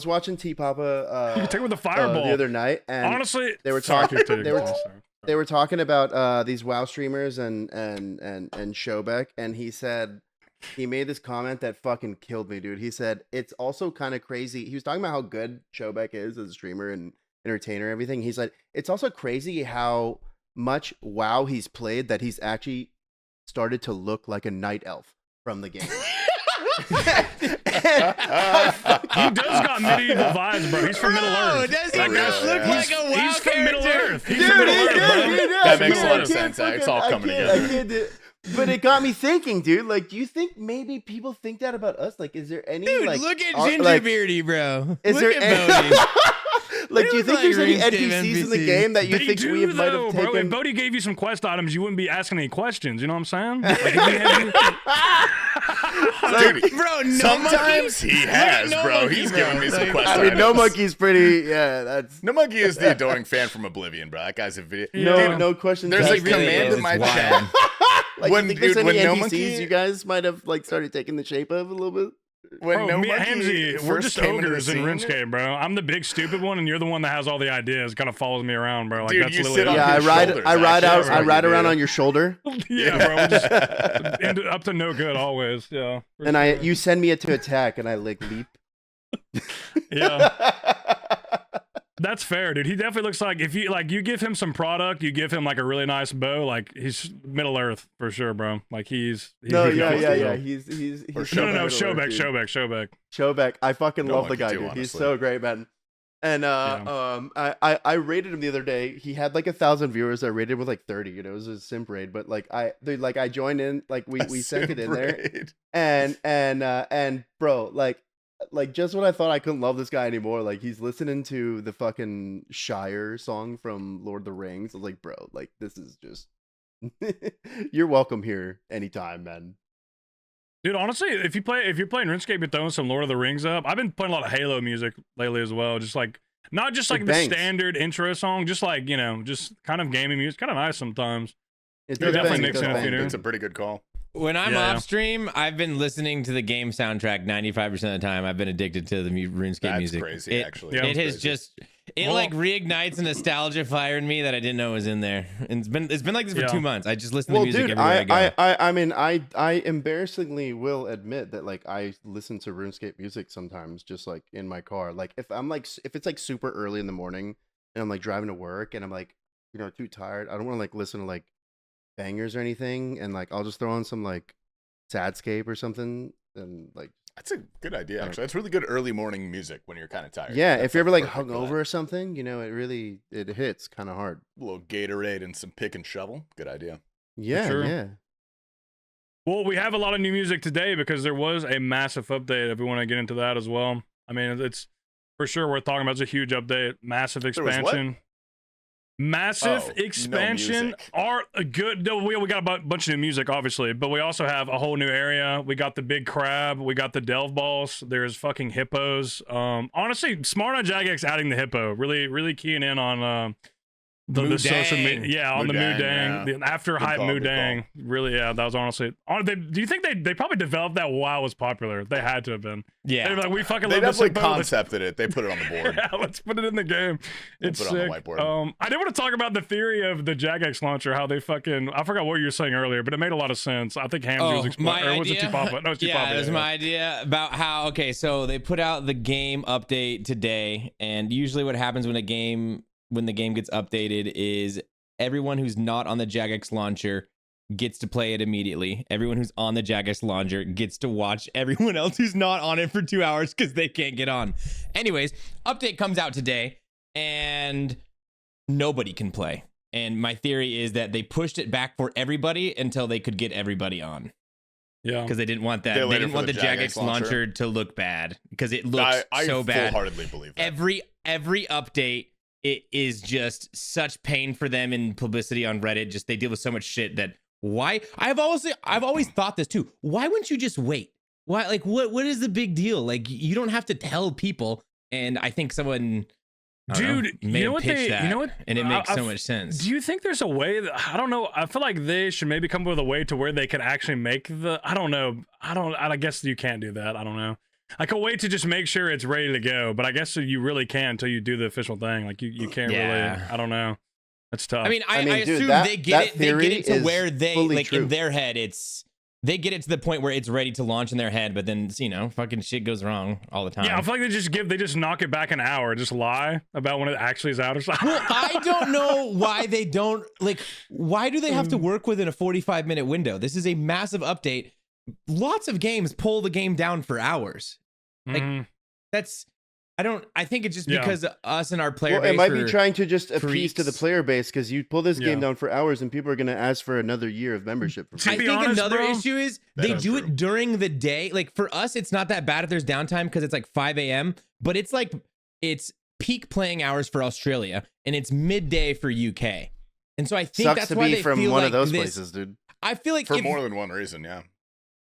watching T Papa You can take it with a fireball. the other night, and Honestly, they were sorry, talking- dude. they were- Sorry. they were talking about these WoW streamers and Showbeck, and he said he made this comment that fucking killed me, dude. He said it's also kind of crazy. He was talking about how good Showbeck is as a streamer and entertainer and everything. He's like, it's also crazy how much WoW he's played that he's actually started to look like a night elf from the game. He does got medieval vibes, bro. He's from Middle Earth. Does he That not guy's- look like a WoW He's from Middle character? Earth. He's Dude, from Middle he Earth, did, bro. he did. That makes a Man, lot I of can't sense. It's all fucking- coming I together. can't do- But it got me thinking, dude. Like, do you think maybe people think that about us? Like, is there any Dude, like, look at are- Ginger like, Beardy, bro. is look there at any- Bodhi. like, do you look think like there's any RuneScape NPCs in the NPCs. game that you They think do, we might though, have bro. If taken? Bodhi gave you some quest items, you wouldn't be asking any questions. You know what I'm saying? Like, if he had you- Dude, Bro, no sometimes monkey? he Look at has, No bro. Monkey, He's bro. giving me some Like, quest I mean, items. No Monkey's pretty. Yeah, that's No Monkey is the adoring fan from Oblivion, bro. That guy's a video. no Dude, no question. There's He a asked. really command is. in my It's wild. chat. Like, when- you think there's dude, any when No NPCs Monkey- you guys might have like started taking the shape of a little bit? When Bro, No me and Monkey Hamzy, we're first just came into the ogres in scene, RuneScape, bro. I'm the big stupid one, and you're the one that has all the ideas. Kind of follows me around, bro. Like Dude, that's you literally sit on it. Yeah, I his ride. shoulders, I ride actually. out. That's I what ride you around do. on your shoulder, Yeah, bro. We just ended up to no good always. Yeah. for and sure. you send me it to attack, and I like leap. Yeah. That's fair, dude. He definitely looks like if you give him some product, you give him like a really nice bow, like he's Middle Earth for sure, bro. Like he's No, he yeah. knows. He's Or No, Showbeck. Showbeck. Showbeck. I fucking No love the Monkey guy, too, dude. He's honestly. so great, man. And I rated him the other day. He had like 1,000 viewers. I rated him with like 30. It was a simp raid, but like I joined in. Like we sent it in there, and bro, like just when I thought I couldn't love this guy anymore, like he's listening to the fucking Shire song from Lord of the Rings. I was like, bro, like this is just you're welcome here anytime, man. Dude, honestly, if you're playing RuneScape, you're throwing some Lord of the Rings up. I've been playing a lot of Halo music lately as well. Just like not just like It the bangs. standard intro song, just like just kind of gaming music, kind of nice sometimes. It You're does definitely bang, it mixing does it up, bang. you know? It's a pretty good call. When I'm Yeah, off yeah. stream, I've been listening to the game soundtrack 95% of the time. I've been addicted to the RuneScape That's music. crazy, It- actually. Yeah. It That's has crazy. just it Well- like reignites a nostalgia fire in me that I didn't know was in there. And it's been like this for Yeah. 2 months. I just listen to Well, music dude, everywhere I go. I mean, I embarrassingly will admit that like I listen to RuneScape music sometimes, just like in my car. Like if it's like super early in the morning and I'm like driving to work and I'm like too tired, I don't want to like listen to like bangers or anything, and like I'll just throw on some like Sadscape or something and like That's a good idea, actually. That's really good early morning music when you're kind of tired. Yeah, That's if you're ever like perfect for hungover that. or something, it hits kind of hard. A little Gatorade and some pick and shovel. Good idea. Yeah, sure. yeah. Well, we have a lot of new music today because there was a massive update. If we want to get into that as well, I mean, it's for sure worth talking about. It's a huge update, massive expansion. Massive expansion are good. No, we got a bunch of new music, obviously, but we also have a whole new area. We got the big crab. We got the delve balls. There's fucking hippos. Honestly, smart on Jagex adding the hippo. Really keying in on the social media. Yeah, on the Moodang. The after hype Moodang. Really, yeah, that was honestly. Do you think they probably developed that while it was popular? They had to have been. Yeah. They were like, we fucking They love this. definitely concepted it. They put it on the board. Yeah, let's put it in the game. It's put it sick. on the whiteboard. I did want to talk about the theory of the Jagex launcher, how they fucking, I forgot what you were saying earlier, but it made a lot of sense. I think Hamzy was explaining, or was it T-Papa? No, it's T-Papa. Yeah, it was my idea about how, okay, so they put out the game update today, and usually what happens when the game gets updated is everyone who's not on the Jagex launcher gets to play it immediately. Everyone who's on the Jagex launcher gets to watch everyone else who's not on it for 2 hours because they can't get on. Anyways, update comes out today and nobody can play. And my theory is that they pushed it back for everybody until they could get everybody on. Yeah, because they didn't want that. They didn't want the Jagex launcher to look bad because it looks so bad. I full-heartedly believe that. Every update, it is just such pain for them in publicity on Reddit. Just they deal with so much shit that why I've always thought this too. Why wouldn't you just wait? Why, like, what is the big deal? Like, you don't have to tell people. And I think someone, dude, you know what and it makes so much sense. Do you think there's a way that, I don't know, I feel like they should maybe come up with a way to where they could actually make the, I don't know, I guess you can't do that. I don't know. Like a way to just make sure it's ready to go, but I guess you really can until you do the official thing. Like you can't really. I don't know. That's tough. I mean, I assume they get it to where they like true. In their head. They get it to the point where it's ready to launch in their head, but then fucking shit goes wrong all the time. Yeah, I feel like they just knock it back an hour, just lie about when it actually is out or something. Well, I don't know why they don't why do they have to work within a 45-minute window? This is a massive update. Lots of games pull the game down for hours. Like I think it's just because us and our player base. It might be trying to just appease to the player base because you pull this game down for hours and people are going to ask for another year of membership. I think another issue is they do it during the day. Like for us, it's not that bad if there's downtime because it's like 5 a.m. But it's peak playing hours for Australia and it's midday for UK. And so I think sucks that's to why be they from feel one like of those this, places, dude. I feel like for more than one reason, yeah.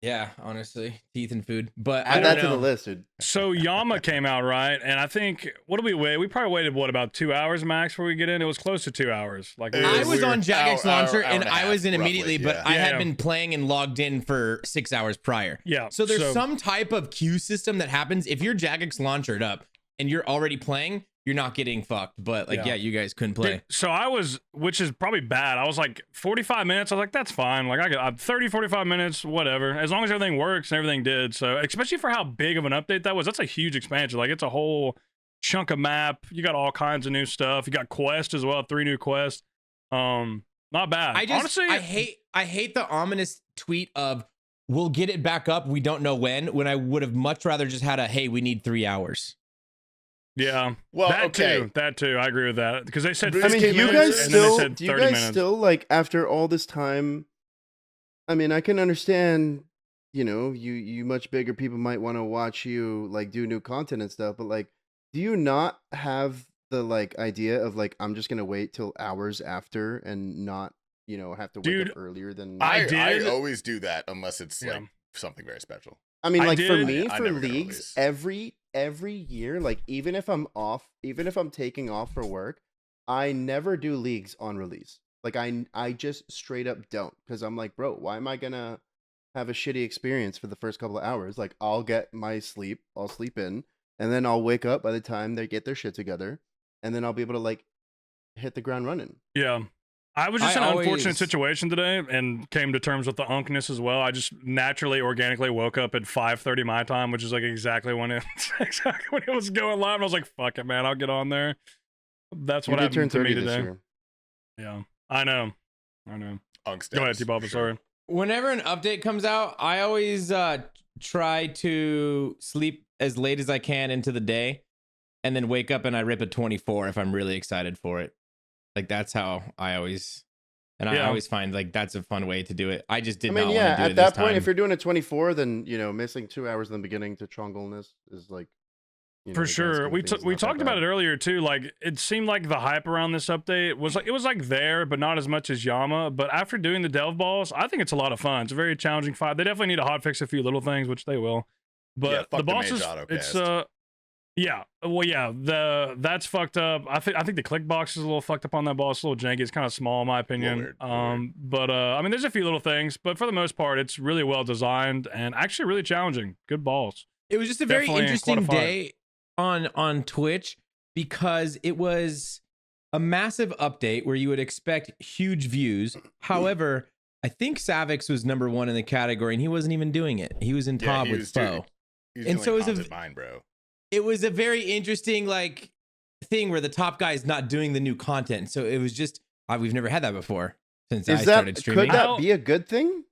Yeah, honestly, teeth and food. But add that to the list, dude. So Yama came out, right? And I think, what did we wait? We probably waited about 2 hours max before we get in. It was close to 2 hours. Like I was on Jagex launcher and I was in immediately, roughly, but I had been playing and logged in for 6 hours prior. Yeah. So there's some type of queue system that happens if you're Jagex launchered up and you're already playing. You're not getting fucked, but you guys couldn't play. Dude, so I was, which is probably bad. I was like 45 minutes. I was like, that's fine. Like I got 30, 45 minutes, whatever. As long as everything works and everything did. So especially for how big of an update that was, that's a huge expansion. Like it's a whole chunk of map. You got all kinds of new stuff. You got quests as well. 3 new quests. Not bad. Honestly, I hate the ominous tweet of we'll get it back up. We don't know when I would have much rather just had hey, we need 3 hours. Yeah, well, that too. I agree with that because they said. I mean, do you guys still like after all this time? I mean, I can understand. You much bigger people might want to watch you like do new content and stuff, but like, do you not have the idea of I'm just gonna wait till hours after and not have to wake up earlier than I always do that unless it's something very special. I mean, for me, for leagues, every year, even if I'm taking off for work, I never do leagues on release. I just straight up don't, because I'm like, bro, why am I gonna have a shitty experience for the first couple of hours? I'll get my sleep, I'll sleep in, and then I'll wake up by the time they get their shit together, and then I'll be able to hit the ground running. Yeah. I was just in an unfortunate situation today and came to terms with the unkness as well. I just naturally, organically woke up at 5:30 my time, which is exactly when it was going live. And I was like, fuck it, man, I'll get on there. That's what happened to me today. Yeah, I know. Go ahead, T-Bob, sorry. Whenever an update comes out, I always try to sleep as late as I can into the day, and then wake up and I rip a 24 if I'm really excited for it. Like that's how I always, and I always find like that's a fun way to do it. I just did not want to do it at that point, time. if you're doing a 24, then missing 2 hours in the beginning to Trongleness is like. For sure. We talked about it earlier too. Like it seemed like the hype around this update was like there, but not as much as Yama. But after doing the Delve balls, I think it's a lot of fun. It's a very challenging fight. They definitely need to hotfix a few little things, which they will. But the bosses, it's that's fucked up. I think the click box is a little fucked up on that boss. It's a little janky. It's kind of small in my opinion. But I mean, there's a few little things, but for the most part, it's really well designed and actually really challenging. Good balls. It was just a very interesting day on Twitch because it was a massive update where you would expect huge views. However, I think Savix was number 1 in the category and he wasn't even doing it. He was in top with Foe. And so it was a very interesting like thing where the top guy is not doing the new content. So it was just we've never had that before since I started streaming. Could that be a good thing?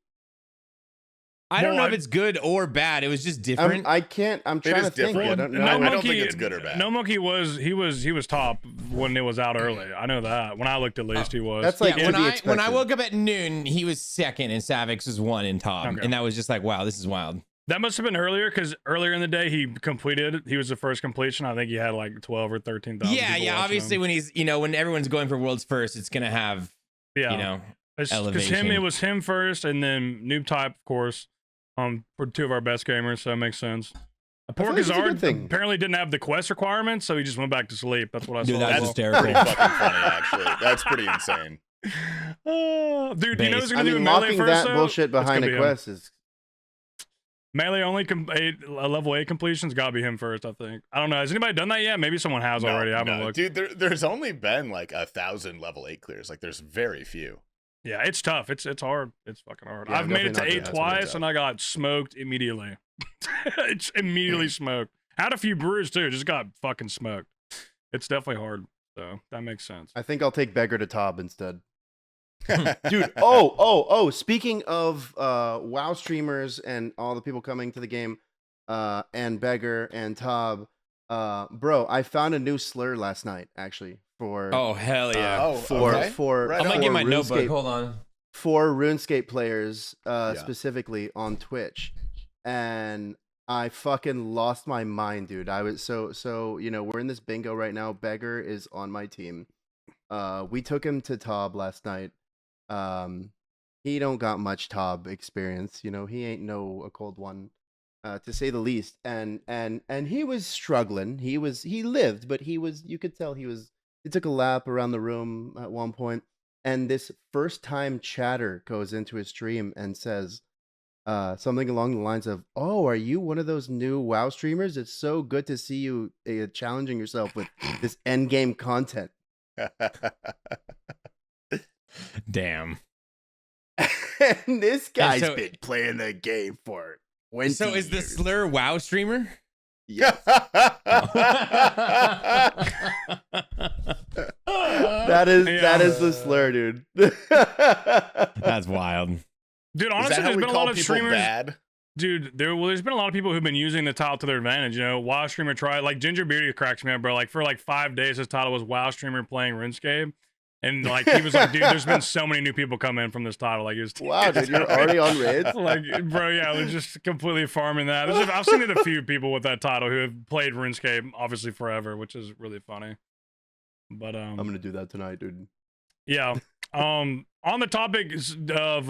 I don't know if it's good or bad. It was just different. I'm trying to think. I don't know. I don't think it's good or bad. No Monkey was top when it was out early. I know that. When I looked, at least he was. That's like when I woke up at noon, he was 2nd and Savix was 1 in top, and that was just like, wow, this is wild. That must have been earlier because earlier in the day he completed. He was the first completion. I think he had like 12 or 13,000. Yeah. Obviously, him. when he's when everyone's going for world's first, it's gonna have elevation. Because it was him first, and then Noob Type, of course. For 2 of our best gamers, so it makes sense. Poor Gazard apparently didn't have the quest requirements, so he just went back to sleep. That's what I saw. That's hysterical. Pretty fucking funny, actually. That's pretty insane. Dude, you know who's gonna do melee mocking first? That bullshit behind a quest is melee only. Level 8 completions gotta be him first. I think. I don't know. Has anybody done that yet? Maybe someone has already. I haven't looked. Dude, there's only been like 1,000 level 8 clears. Like there's very few. Yeah, it's tough. It's hard. It's fucking hard. Yeah, I've made it to 8 twice, and I got smoked immediately. It's immediately smoked. Had a few brews too. Just got fucking smoked. It's definitely hard. So that makes sense. I think I'll take Beggar to Tob instead. Dude. Oh. Speaking of WoW streamers and all the people coming to the game, and Beggar and Tob, bro, I found a new slur last night actually. Oh hell yeah! For I'm gonna get my notebook. Hold on. For RuneScape players, specifically on Twitch, and I fucking lost my mind, dude. I was so we're in this bingo right now. Beggar is on my team. We took him to Tob last night. He don't got much Tob experience. He ain't a cold one. To say the least, and he was struggling. He lived, but you could tell he took a lap around the room at one point, and this first time chatter goes into his stream and says something along the lines of, "Oh, are you one of those new WoW streamers? It's so good to see you challenging yourself with this end game content." Damn. And this guy's been playing the game for 20 So is the slur WoW streamer? Yes. That is the slur, dude. That's wild. Dude, honestly, there's been a lot of streamers. Bad? Dude, there's been a lot of people who've been using the title to their advantage. WoW streamer tried, like Ginger Beardy cracks me up, bro. Like for like 5 days, his title was WoW streamer playing RuneScape. And like he was like, dude, there's been so many new people come in from this title. Like, wow, dude, you're already on raids. Like, bro, yeah, they're just completely farming that. I've seen it a few people with that title who have played RuneScape obviously forever, which is really funny. But I'm gonna do that tonight, dude. Yeah. On the topic of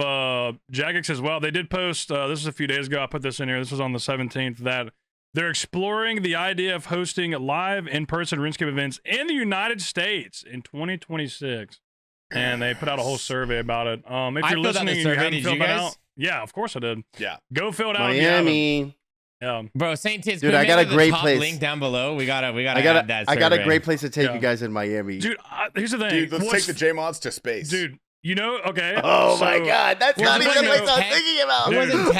Jagex as well, they did post. This was a few days ago. I put this in here. This was on the 17th. That they're exploring the idea of hosting live in-person RuneScape events in the United States in 2026. And they put out a whole survey about it. If you're listening and you haven't filled it out, yeah, of course I did. Yeah, go fill it out. Miami. Yeah, bro, St. Tids. Dude, I got a great place. Link down below. We gotta add that. I got a great place to take you guys in Miami. Dude, here's the thing. Dude, let's take the J-Mods to space. Dude. Okay. Oh my God, that's not even the place I was thinking about.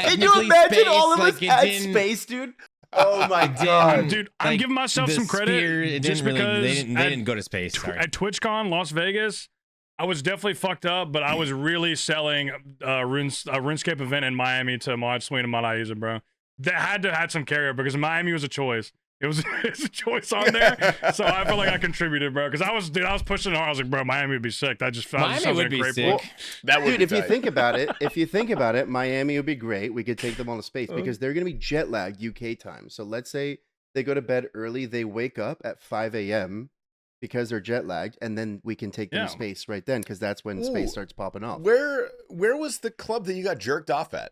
Can you imagine all of us at space, dude? Oh my God, dude! I'm giving myself some credit just because they didn't go to space. At TwitchCon Las Vegas, I was definitely fucked up, but I was really selling a RuneScape event in Miami to Mod Sween and Mod Iuza, bro. that had to had some carryover because Miami was a choice. It was it's a choice on there, so I feel like I contributed, bro. Because I was pushing hard. I was like, bro, Miami would be sick. That just felt Miami would be sick. That would Dude, be if you tight. think about it, Miami would be great. We could take them on a space because they're gonna be jet lagged UK time. So let's say they go to bed early, they wake up at 5 a.m. because they're jet lagged, and then we can take them to space right then because that's when space starts popping off. Where was the club that you got jerked off at?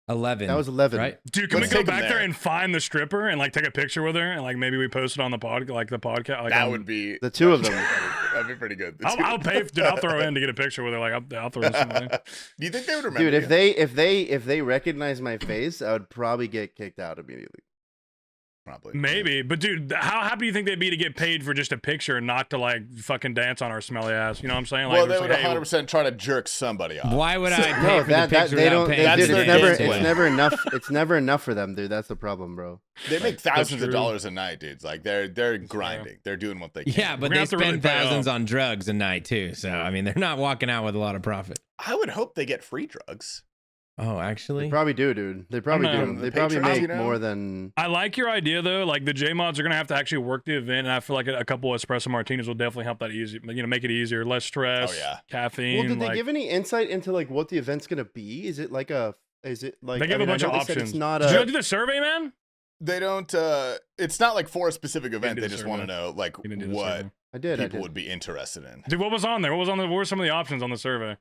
11. That was 11. Right? Dude, can Let's we go take 'em back there there. and find the stripper and like take a picture with her and like maybe we post it on the podcast? Like, That would be The two of them. That'd be pretty good. I'll pay. Dude, I'll throw in to get a picture with her. Like I'll throw in some money. Do you think they would remember? Dude, you? if they recognize my face, I would probably get kicked out immediately. Probably. Maybe, but dude, how happy do you think they'd be to get paid for just a picture and not to like fucking dance on our smelly ass? You know what I'm saying? Like, Well, they it's would like, hey, 100% try to jerk somebody off. Why would I pay No, for that the picture they without don't. paying That's Dude, for their it's the never dance game play? it's never enough. It's never enough for them, dude. That's the problem, bro. They make thousands of true. dollars a night, dudes. Like they're grinding. They're doing what they can. Yeah, but We're gonna they have to really spend pay thousands up. on drugs a night too. So I mean, they're not walking out with a lot of profit. I would hope they get free drugs. Oh, actually, They probably do, dude. They probably I do. know. They The probably patrons, make you know? more than. I like your idea though. Like the J mods are gonna have to actually work the event, and I feel like a couple of espresso martinis will definitely help that easy. You know, make it easier, less stress. Oh, yeah. Caffeine. Well, did they like, give any insight into like what the event's gonna be? Is it like a? Is it like? they give I a bunch know of they said options. It's not Did you a. not do the survey, man? They don't. It's not like for a specific event. do They the just want to survey. know like You didn't do the what survey. I did. people would be interested in. Dude, what was on there? What were some of the options on the survey?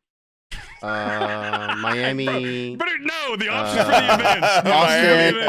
Miami. But no, the options for the event.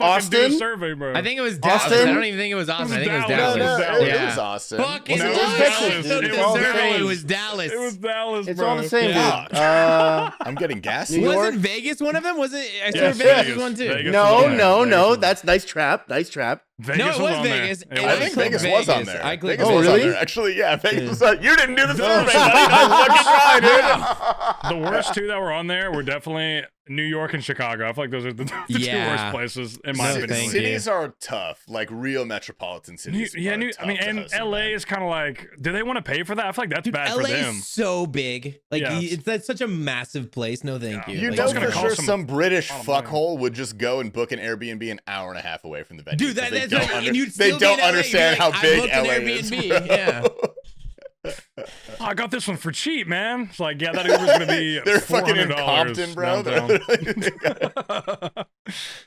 Austin. Do a survey, bro. I think it was Dallas. Austin? I don't even think it was Austin. I think it was Dallas. Dallas. No, it Yeah. was Austin. Fuck, Well, it's it was Dallas. Texas, I dude. took It's the all survey. Dallas. It was Dallas. It was Dallas, It's bro. all the same, Yeah. dude. I'm getting gas. New York? Wasn't Vegas one of them? Was it? I saw Yes, Vegas, Vegas. one too. Vegas. No, was on there. no, Vegas no. was- That's nice trap. Nice trap. Vegas No, it was on there. Vegas. It And I was. think clicked Vegas was on Vegas. there. I clicked Vegas Oh, was on really? there. Actually, yeah, Vegas was on. You didn't do the survey, buddy. Nice fucking try, dude. The worst two that were on there were definitely New York and Chicago. I feel like those are the two Yeah. worst places in my No, opinion. thank Cities are tough, like real metropolitan cities. Yeah, are I mean, tough to and host an LA event. is kind of like, do they want to pay for that? I feel like that's Dude, bad LA for them. is so big. Like, Yeah. that's such a massive place. No, thank Yeah. you. You Like, know it's gonna for cost sure them some British a lot of money. fuckhole would just go and book an Airbnb an hour and a half away from the venue. Dude, 'cause they that's don't right. under- And you'd they still be don't in LA, understand you're like, how I big booked an LA is. Airbnb. bro. Yeah. Oh, I got this one for cheap, man. It's like, yeah, that Uber's gonna be They're fucking in $400 Compton, bro. downtown.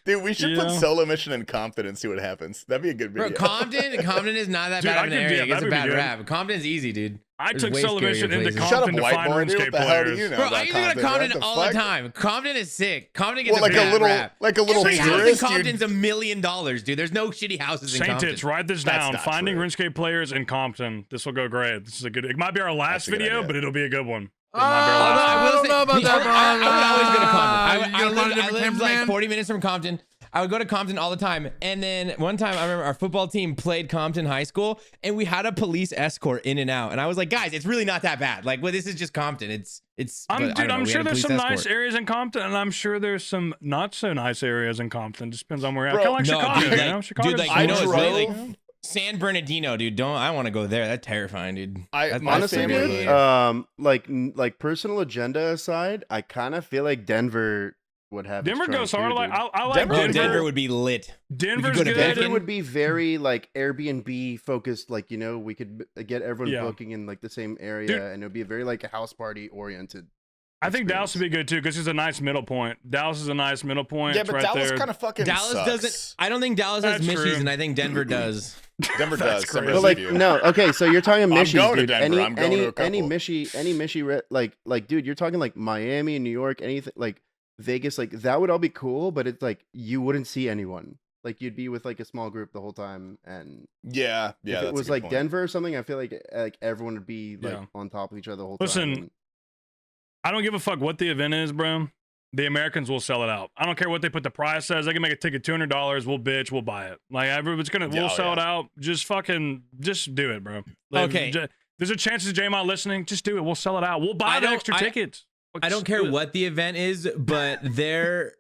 Dude, we should put Yeah. solo mission in Compton and see what happens. That'd be a good video. Bro, Compton is not that Dude, bad I of an could do area. it. It gets That a would be bad good. rap. Compton's easy, dude. I There's took way solo scarier mission into places. Compton Shut up, to white find boy, dude. RuneScape What the hell do players. you know Bro, about I used to go to Compton, Compton what the all the fuck? time. Compton is sick. Compton gets Well, like a bad a little, rap. like a little Every house in tourist. Compton's You'd- $1 million, dude. There's no shitty houses in Saint Compton. Tits, write this That's down. not Finding true. RuneScape players in Compton. This will go great. This is a good. It might be our last That's a good video, idea. but it'll be a good one. It Although I will say, know about that, bro. I would always go to Compton. You got a lot of I different lived like cameraman? 40 minutes from Compton. I would go to Compton all the time. And then one time, I remember our football team played Compton High School, and we had a police escort in and out. And I was like, guys, it's really not that bad. Like, well, this is just Compton. It's. But I don't know, I'm we sure had a there's police some nice escort. areas in Compton, and I'm sure there's some not so nice areas in Compton. Just depends on where. Bro, Kind of like No, Chicago, dude, you like- know? Chicago's dude, like, I you know what's really, drove- like, San Bernardino, dude. I want to go there. That's terrifying, dude. My Honestly, family- dude, like personal agenda aside, I kind of feel like Denver would have. its Denver charm goes too, hard. dude. Like I like Denver- Oh, Denver. Denver would be lit. Denver's go to good. Denver. Denver would be very like Airbnb focused. Like, you know, we could get everyone Yeah. booking in like the same area, Dude. and it would be very like house party oriented. I think Dallas would be good too because it's a nice middle point. Dallas is a nice middle point. Yeah, It's but right Dallas there. kind of fucking Dallas sucks. doesn't. I don't think Dallas has That's Mishies, true. and I think Denver does. Denver That's does. Denver crazy. has But a like few. no, okay, so you're talking I'm Mishies, going to dude. Denver. I'm going to a any couple. Mishi, like dude, you're talking like Miami, New York, anything like Vegas, like that would all be cool, but it's like you wouldn't see anyone. Like you'd be with like a small group the whole time, and Yeah, yeah. if that's it a was good like point. Denver or something, I feel like everyone would be like Yeah. on top of each other the whole Listen, time. I don't give a fuck what the event is, bro. The Americans will sell it out. I don't care what they put the price as. They can make a ticket $200. We'll bitch. We'll buy it. Like everybody's gonna. Yeah, We'll oh, sell it yeah. out. Just do it, bro. Like, Okay. There's a chance of J-Mod listening. Just do it. We'll sell it out. We'll buy the extra tickets. I don't care what the event is, but they're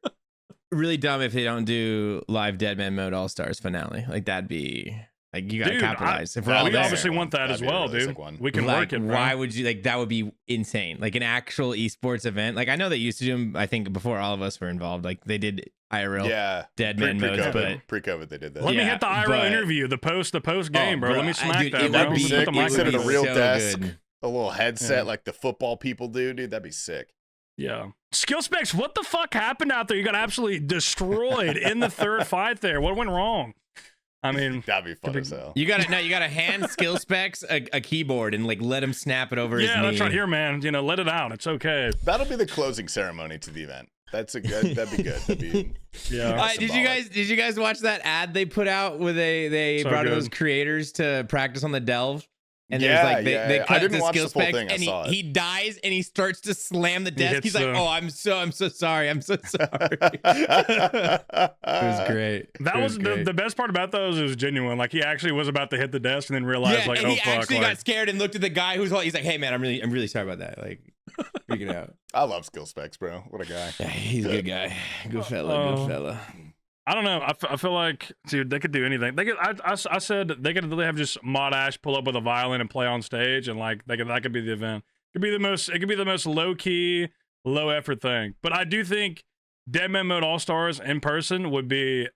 really dumb if they don't do live Deadman mode All Stars finale. Like that'd be Like you gotta capitalize. If we're we all there. obviously want that as well, dude. We can work it, bro. Why would you like that? Would be insane. Like an actual esports event. Like I know they used to do them. I think before all of us were involved. Like they did IRL, Deadman modes, but pre-COVID they did that. Let me hit the IRL interview, the post game, bro. Let me smack that, bro. That'd be sick. You sit at a real desk, good. a little headset like the football people do, dude. That'd be sick. Yeah. Skill specs, what the fuck happened out there? You got absolutely destroyed in the third fight there. What went wrong? I mean, that'd be fun as hell. You gotta hand skill specs a keyboard and like let him snap it over his knee. Yeah, that's right here, man. You know, let it out. It's okay. That'll be the closing ceremony to the event. That'd be good. That'd be yeah. Did you guys watch that ad they put out where they brought in those creators to practice on the delve? And there's like they cut the skill specs and he dies and he starts to slam the desk. He's like, "Oh, I'm so sorry. I'm so sorry." It was great. That was the best part about those. It was genuine. Like he actually was about to hit the desk and then realized like, and he fuck. Actually got scared and looked at the guy who's like, "Hey man, I'm really sorry about that." Like freaking out. I love skill specs, bro. What a guy. Yeah, he's a good guy. Good fella. I don't know. I feel like, dude, they could do anything. They could. I said they could literally have just Mod Ash pull up with a violin and play on stage, and like that could be the event. It could be the most low key, low effort thing. But I do think Deadman Mode All Stars in person would be,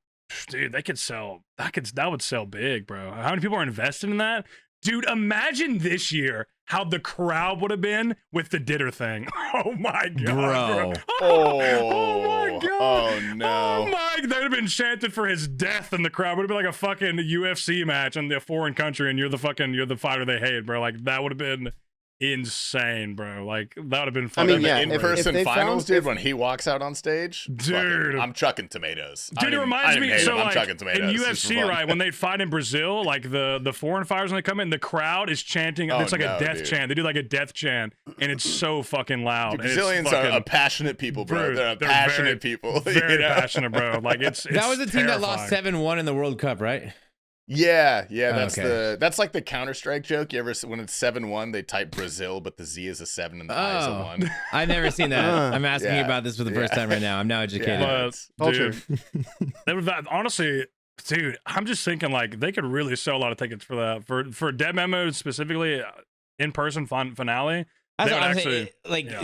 dude. They could sell. That would sell big, bro. How many people are invested in that? Dude, imagine this year how the crowd would have been with the Ditter thing. Oh my god, bro. Oh my god. Oh no. Oh my, they'd have been chanted for his death in the crowd. It would have been like a fucking UFC match in the foreign country, and you're the fighter they hate, bro. Like that would have been insane, bro. Like that would have been fun. I mean, yeah, in-person finals, dude. When he walks out on stage, dude, I'm chucking tomatoes. Dude, it reminds me. So like in tomatoes. UFC, right, when they fight in Brazil, like the foreign fighters when they come in, the crowd is chanting. It's like a death chant. They do like a death chant, and it's so fucking loud. Dude, Brazilians are a passionate people, bro. They're passionate people. Very passionate, bro. Like it's that was the team that lost 7-1 in the World Cup, right? Yeah, that's like the Counter-Strike joke. You ever when it's 7-1, they type Brazil, but the Z is a 7 and the I is a 1. I've never seen that. I'm asking you about this for the first time right now. I'm now educated. Dude, honestly, dude, I'm just thinking like they could really sell a lot of tickets for that. For Deadman Mode specifically, in-person finale.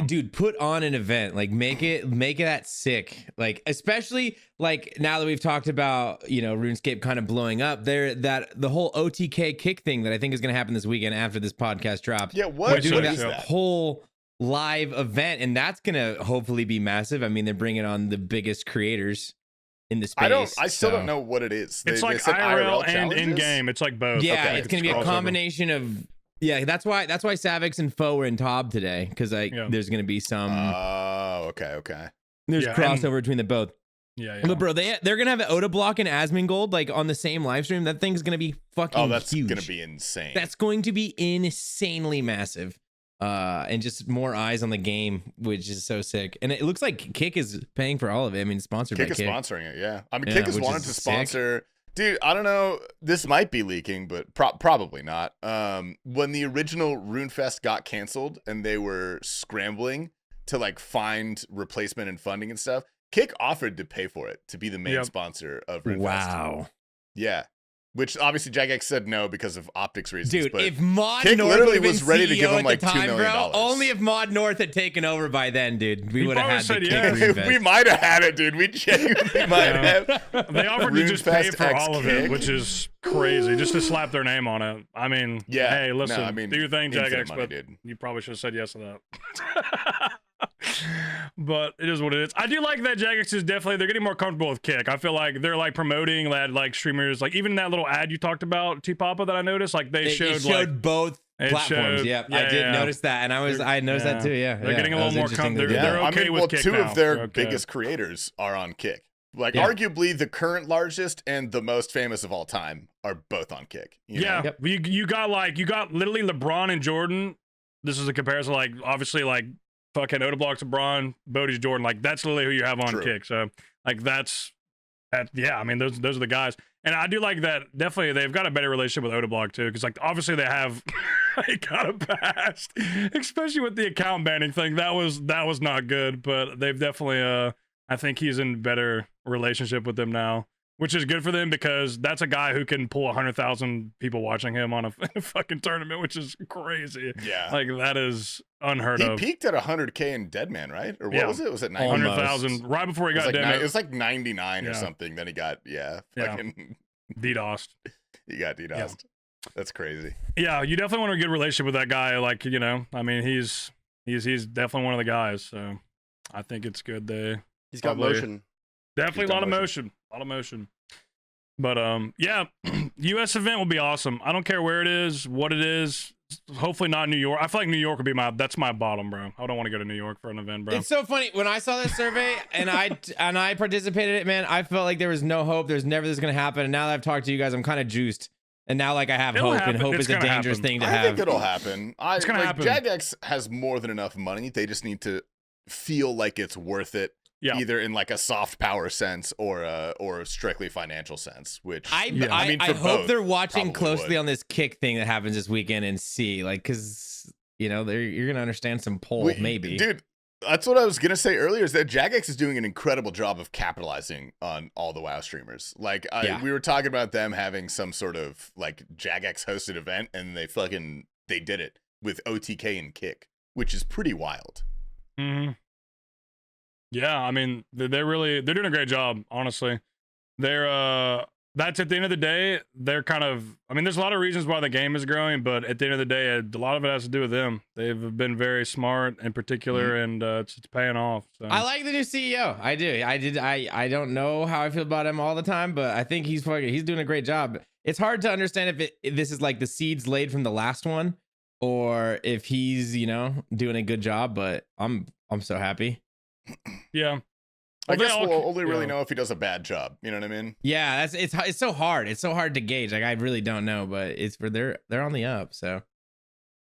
Dude, put on an event, like make it that sick, like especially like now that we've talked about RuneScape kind of blowing up there, that the whole OTK kick thing that I think is going to happen this weekend after this podcast drops. Yeah, what doing that whole live event, and that's going to hopefully be massive. I mean, they're bringing on the biggest creators in the space. I still don't know what it is. It's like IRL and in game. It's like both. Yeah, it's going to be a combination of. Yeah, that's why Savex and Foe were in Tob today, because there's gonna be some. Oh, okay. There's crossover between the both. Yeah. But bro, they're gonna have an Oda block and Asmongold like on the same live stream. That thing's gonna be fucking huge. Oh, that's gonna be insane. That's going to be insanely massive. And just more eyes on the game, which is so sick. And it looks like Kick is paying for all of it. I mean, sponsored by Kick. Kick is sponsoring it, yeah. I mean, Kick has wanted to sponsor. Sick. Dude, I don't know. This might be leaking, but probably not. When the original RuneFest got canceled and they were scrambling to like find replacement and funding and stuff, Kick offered to pay for it to be the main sponsor of RuneFest. Wow. Yeah. Which obviously Jagex said no because of optics reasons. Dude, but if Mod Kick North literally was ready to give him like time, $2 million. Bro, only if Mod North had taken over by then, dude, we would have had the Kick RuneFest. We might have had it, dude. We genuinely might have. They offered to just pay for all of it, which is crazy, just to slap their name on it. I mean, hey, listen, do your thing, Jagex, but you probably should have said yes to that. But it is what it is. I do like that Jagex is definitely, they're getting more comfortable with Kick. I feel like they're like promoting that, like streamers, like even that little ad you talked about, T-Papa, that I noticed, like they showed like both platforms. I did notice that, and I noticed that too. Yeah, they're getting a little more comfortable. They're okay with Kick. Two of their biggest creators are on Kick. Like arguably the current largest and the most famous of all time are both on Kick. You got literally LeBron and Jordan. This is a comparison, like obviously like fucking Odablock's LeBron, Bodie's Jordan. Like that's literally who you have on Kick. So like that's I mean those are the guys. And I do like that. Definitely, they've got a better relationship with Odablock too, because like obviously they have got a past, especially with the account banning thing. That was not good, but they've definitely I think he's in better relationship with them now. which is good for them because that's a guy who can pull 100,000 people watching him on a fucking tournament, which is crazy. Yeah. Like that is unheard He of. peaked at 100K in Deadman, right? Or what was it? Was it 90? 100,000 right before he got Deadman. It was like 99 or something. Then he got fucking DDoSed. He got DDoSed. Yeah. That's crazy. Yeah, you definitely want a good relationship with that guy. Like, you know, I mean, he's definitely one of the guys. So I think it's good. He's got motion. Definitely a lot of motion. A lot of motion. But yeah, US event will be awesome. I don't care where it is, what it is. Hopefully not New York. I feel like New York would be that's my bottom, bro. I don't want to go to New York for an event, bro. It's so funny when I saw this survey and I participated in it, man. I felt like there was no hope. There's never this gonna happen. And now that I've talked to you guys, I'm kind of juiced. And now like I have hope, and hope is a dangerous thing to have. I think it'll happen. It's gonna happen. Jagex has more than enough money. They just need to feel like it's worth it. Yeah. Either in like a soft power sense or a strictly financial sense, which I hope they're watching closely on this kick thing that happens this weekend and see, like, because you know you're gonna understand some pull, maybe. Dude, that's what I was gonna say earlier. Is that Jagex is doing an incredible job of capitalizing on all the WoW streamers. Like we were talking about them having some sort of like Jagex hosted event, and they did it with OTK and kick, which is pretty wild. Mm-hmm. Yeah, I mean, they're doing a great job, honestly. That's at the end of the day, they're kind of, I mean, there's a lot of reasons why the game is growing, but at the end of the day, a lot of it has to do with them. They've been very smart in particular, and it's paying off. So. I like the new CEO. I do. I don't know how I feel about him all the time, but I think he's doing a great job. It's hard to understand if this is like the seeds laid from the last one, or if he's, you know, doing a good job, but I'm so happy. Yeah. I guess we'll only really know if he does a bad job. You know what I mean? Yeah, it's so hard. It's so hard to gauge. Like I really don't know, but they're on the up. So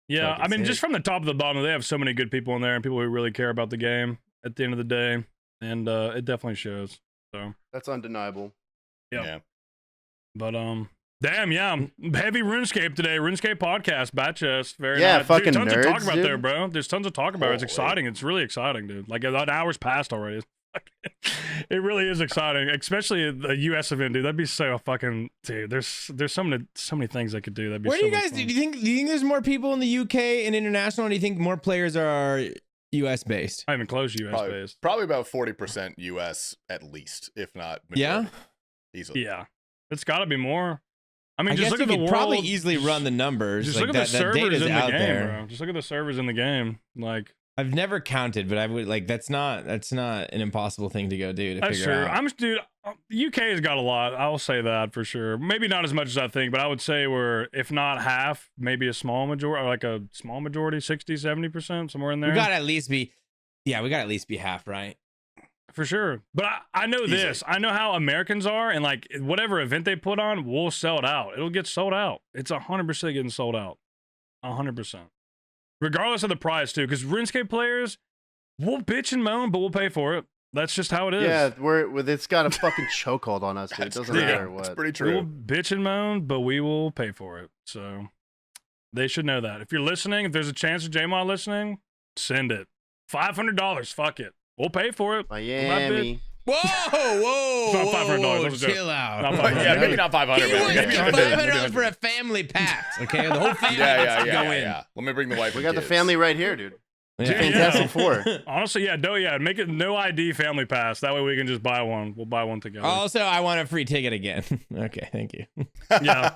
yeah, I mean, just from the top of the bottom, they have so many good people in there and people who really care about the game at the end of the day, and it definitely shows. So that's undeniable. Yeah. But damn, yeah, heavy RuneScape today. RuneScape podcast, Batchest. Very nice. Fucking tons nerds, to talk about dude. there, bro. There's tons to talk about. It's exciting. It's really exciting, dude. Like that hour's passed already. It really is exciting, especially the US event, dude. That'd be so fucking, dude. There's so many things I could do. That'd be. Where do you guys do? You think there's more people in the UK and international? Or do you think more players are US based? Not even close US based. Probably about 40% US at least, if not majority. Easily. Yeah, it's got to be more. I mean, just look at the world. Probably easily run the numbers. Just look at the servers in the game, bro. Just look at the servers in the game. Like I've never counted, but I would like that's not an impossible thing to go do. That's true. Dude. UK has got a lot. I'll say that for sure. Maybe not as much as I think, but I would say we're, if not half, maybe a small majority, or like a small majority, 60-70%, somewhere in there. We got to at least be half, right? For sure. But I know this. I know how Americans are, and like whatever event they put on, we'll sell it out. It'll get sold out. It's 100% getting sold out. 100%. Regardless of the price, too, because RuneScape players, we'll bitch and moan, but we'll pay for it. That's just how it is. Yeah, it's got a fucking chokehold on us, dude. It doesn't matter what. It's pretty true. We'll bitch and moan, but we will pay for it. So they should know that. If you're listening, if there's a chance of JMod listening, send it. $500. Fuck it. We'll pay for it. Miami. Whoa! It's not $500. Chill out. Not $500. Yeah, maybe not $500. Maybe $500 for a family pass. Okay, the whole family gets to go in. Yeah. Let me bring the wife. We got the family right here, dude. Yeah. Fantastic Four. Honestly, make it no ID family pass. That way we can just buy one. We'll buy one together. Also, I want a free ticket again. Okay, thank you. Yeah,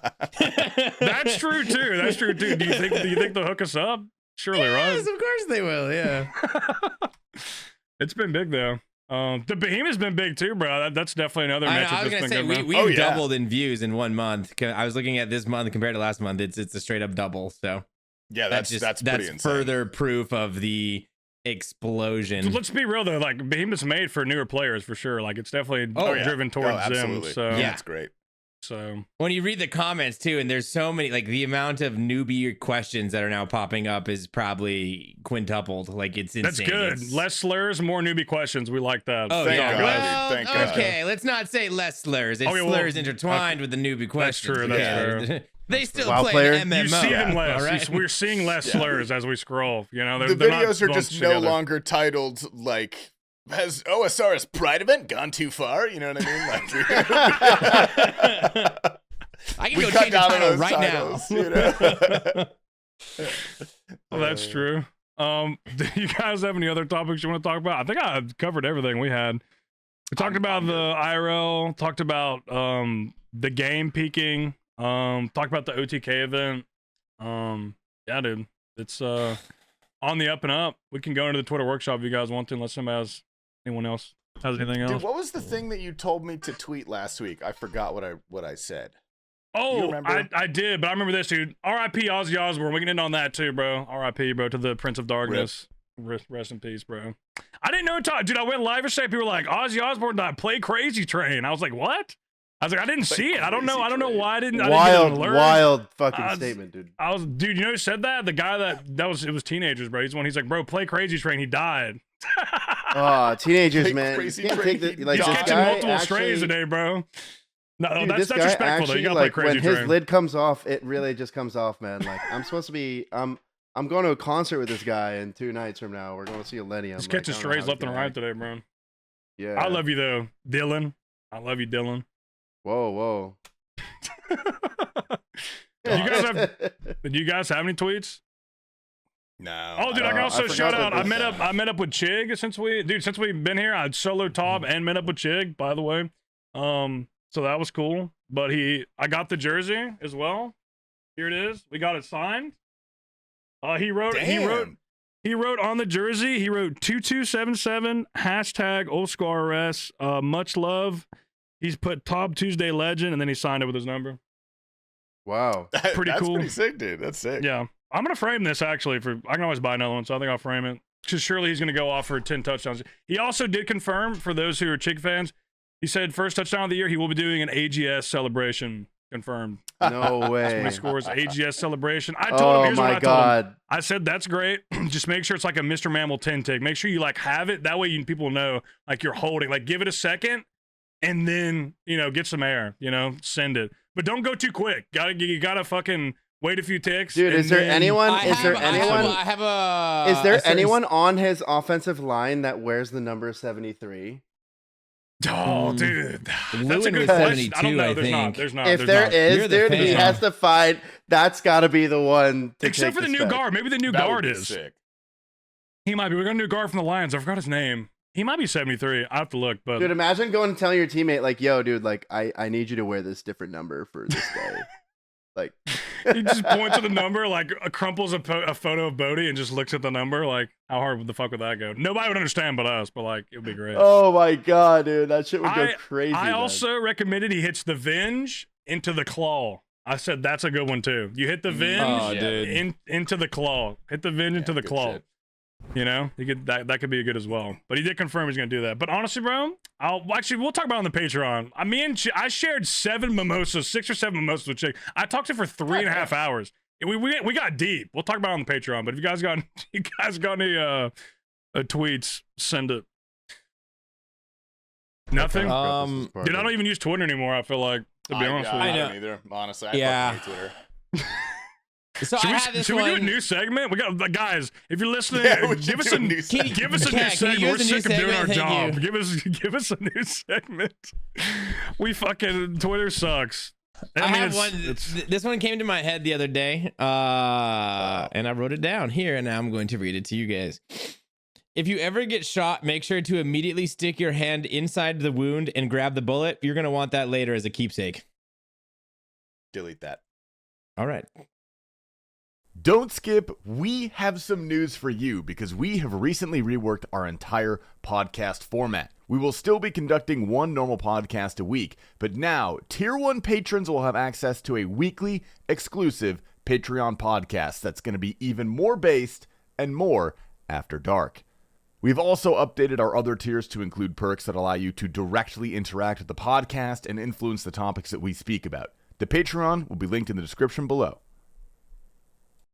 that's true too. Do you think they'll hook us up? Surely, right? Yes, of course they will. Yeah. It's been big though. The Behemoth's been big too, bro. That's definitely another metric. I was gonna say we've doubled in views in 1 month. I was looking at this month compared to last month. It's a straight up double. So yeah, that's pretty insane. Further proof of the explosion. Let's be real though. Like Behemoth's made for newer players for sure. Like it's definitely driven towards them. So yeah, that's great. So when you read the comments too, and there's so many, like the amount of newbie questions that are now popping up is probably quintupled. Like it's insane. That's good. Less slurs, more newbie questions. We like that. Oh Thank yeah. God. Well, okay, let's not say less slurs. It's slurs intertwined with the newbie questions. That's true. That's true. They still WoW play player? an MMO. You see them less. Right? We're seeing less slurs as we scroll. You know, the videos are just no longer titled like Has OSR's Pride event gone too far? You know what I mean? Like, I can go change the title right titles, now. You know? Well, that's true. Do you guys have any other topics you want to talk about? I think I covered everything we had. We talked about the IRL, talked about the game peaking, talked about the OTK event. Yeah, dude, it's on the up and up. We can go into the Twitter workshop if you guys want to, unless anyone else has anything else. Dude, what was the thing that you told me to tweet last week? I forgot what I said. Oh, I did, but I remember this, dude. R.I.P. Ozzy Osbourne. We can end on that too, bro. R.I.P. bro to the Prince of Darkness. Rest in peace, bro. I didn't know, dude. I went live yesterday. People were like, Ozzy Osbourne died. Play Crazy Train. I was like, what? I was like, I didn't see it. I don't know why I didn't. Wild fucking statement, dude. Dude, you know who said that? The guy it was teenagers, bro. He's like, bro, play Crazy Train. He died. Oh, teenagers, man. Crazy You can't Train. take the, like, He's this catching guy multiple actually, strays today, bro. No, dude, that's this guy respectful though. actually, You gotta like, play Crazy when Train. his lid comes off, it really just comes off, man. Like, I'm supposed to be, I'm going to a concert with this guy in 2 nights from now. We're going to see Millennium. He's catching strays left and right today, bro. Yeah. I love you though, Dylan. I love you, Dylan. Whoa. Did you guys have any tweets? No. Oh, dude, I can also forgot shout that out. this- I met up with Chig since we've been here. I'd solo top and met up with Chig, by the way. So that was cool. But I got the jersey as well. Here it is. We got it signed. He wrote on the jersey. He wrote 2277 #OldSchoolRS. Much love. He's put Top Tuesday Legend, and then he signed it with his number. Wow. Pretty That's cool. pretty sick, dude. That's sick. Yeah, I'm gonna frame this actually. I can always buy another one, so I think I'll frame it. Because surely he's gonna go off for 10 touchdowns. He also did confirm for those who are Chig fans. He said first touchdown of the year. He will be doing an AGS celebration. Confirmed. No When way. he scores AGS celebration. I told him. Here's what I told him. I said that's great. Just make sure it's like a Mr. Mammal 10 tick. Make sure you like have it. That way people know like you're holding. Like give it a second, and then get some air. Send it. But don't go too quick. You gotta fucking wait a few ticks. Dude, is there anyone on his offensive line that wears the number 73? Oh, dude, that's a Lewin good was question. 72, I don't know. I There's think. not. There's not. If There's there not. is, You're the dude, he fan. has to find. That's got to be the one. Except for the new guard. Maybe the new That would guard be is. sick. He might be. We got a new guard from the Lions. I forgot his name. He might be 73. I have to look. But Dude, imagine going and telling your teammate, like, yo, dude, like, I need you to wear this different number for this day. Like, he just points to the number, like crumples a photo of Bodie and just looks at the number. Like, how hard would the fuck would that go? Nobody would understand but us, but like, it would be great. oh my god, dude, that shit would go crazy. I man. also recommended he hits the Venge into the Claw. I said that's a good one too. You hit the Venge into the Claw. Hit the Venge into the Claw. Shit. You could that could be good as well. But he did confirm he's gonna do that. But honestly, bro, we'll talk about it on the Patreon. I shared 6 or 7 mimosas with Chick. I talked to her for 3.5 hours. We got deep. We'll talk about it on the Patreon. But if you guys got any tweets, send it. Nothing. Dude, I don't even use Twitter anymore. I feel like, to be honest with you. I don't either. Honestly, I fucking hate Twitter. So Should we do a new segment? We got guys. If you're listening, give us a new segment. We're sick of doing our job. Give us a new segment. We fucking Twitter sucks. I have one. This one came to my head the other day, and I wrote it down here, and now I'm going to read it to you guys. If you ever get shot, make sure to immediately stick your hand inside the wound and grab the bullet. You're gonna want that later as a keepsake. Delete that. All right. Don't skip. We have some news for you because we have recently reworked our entire podcast format. We will still be conducting one normal podcast a week, but now Tier 1 patrons will have access to a weekly exclusive Patreon podcast that's going to be even more based and more after dark. We've also updated our other tiers to include perks that allow you to directly interact with the podcast and influence the topics that we speak about. The Patreon will be linked in the description below.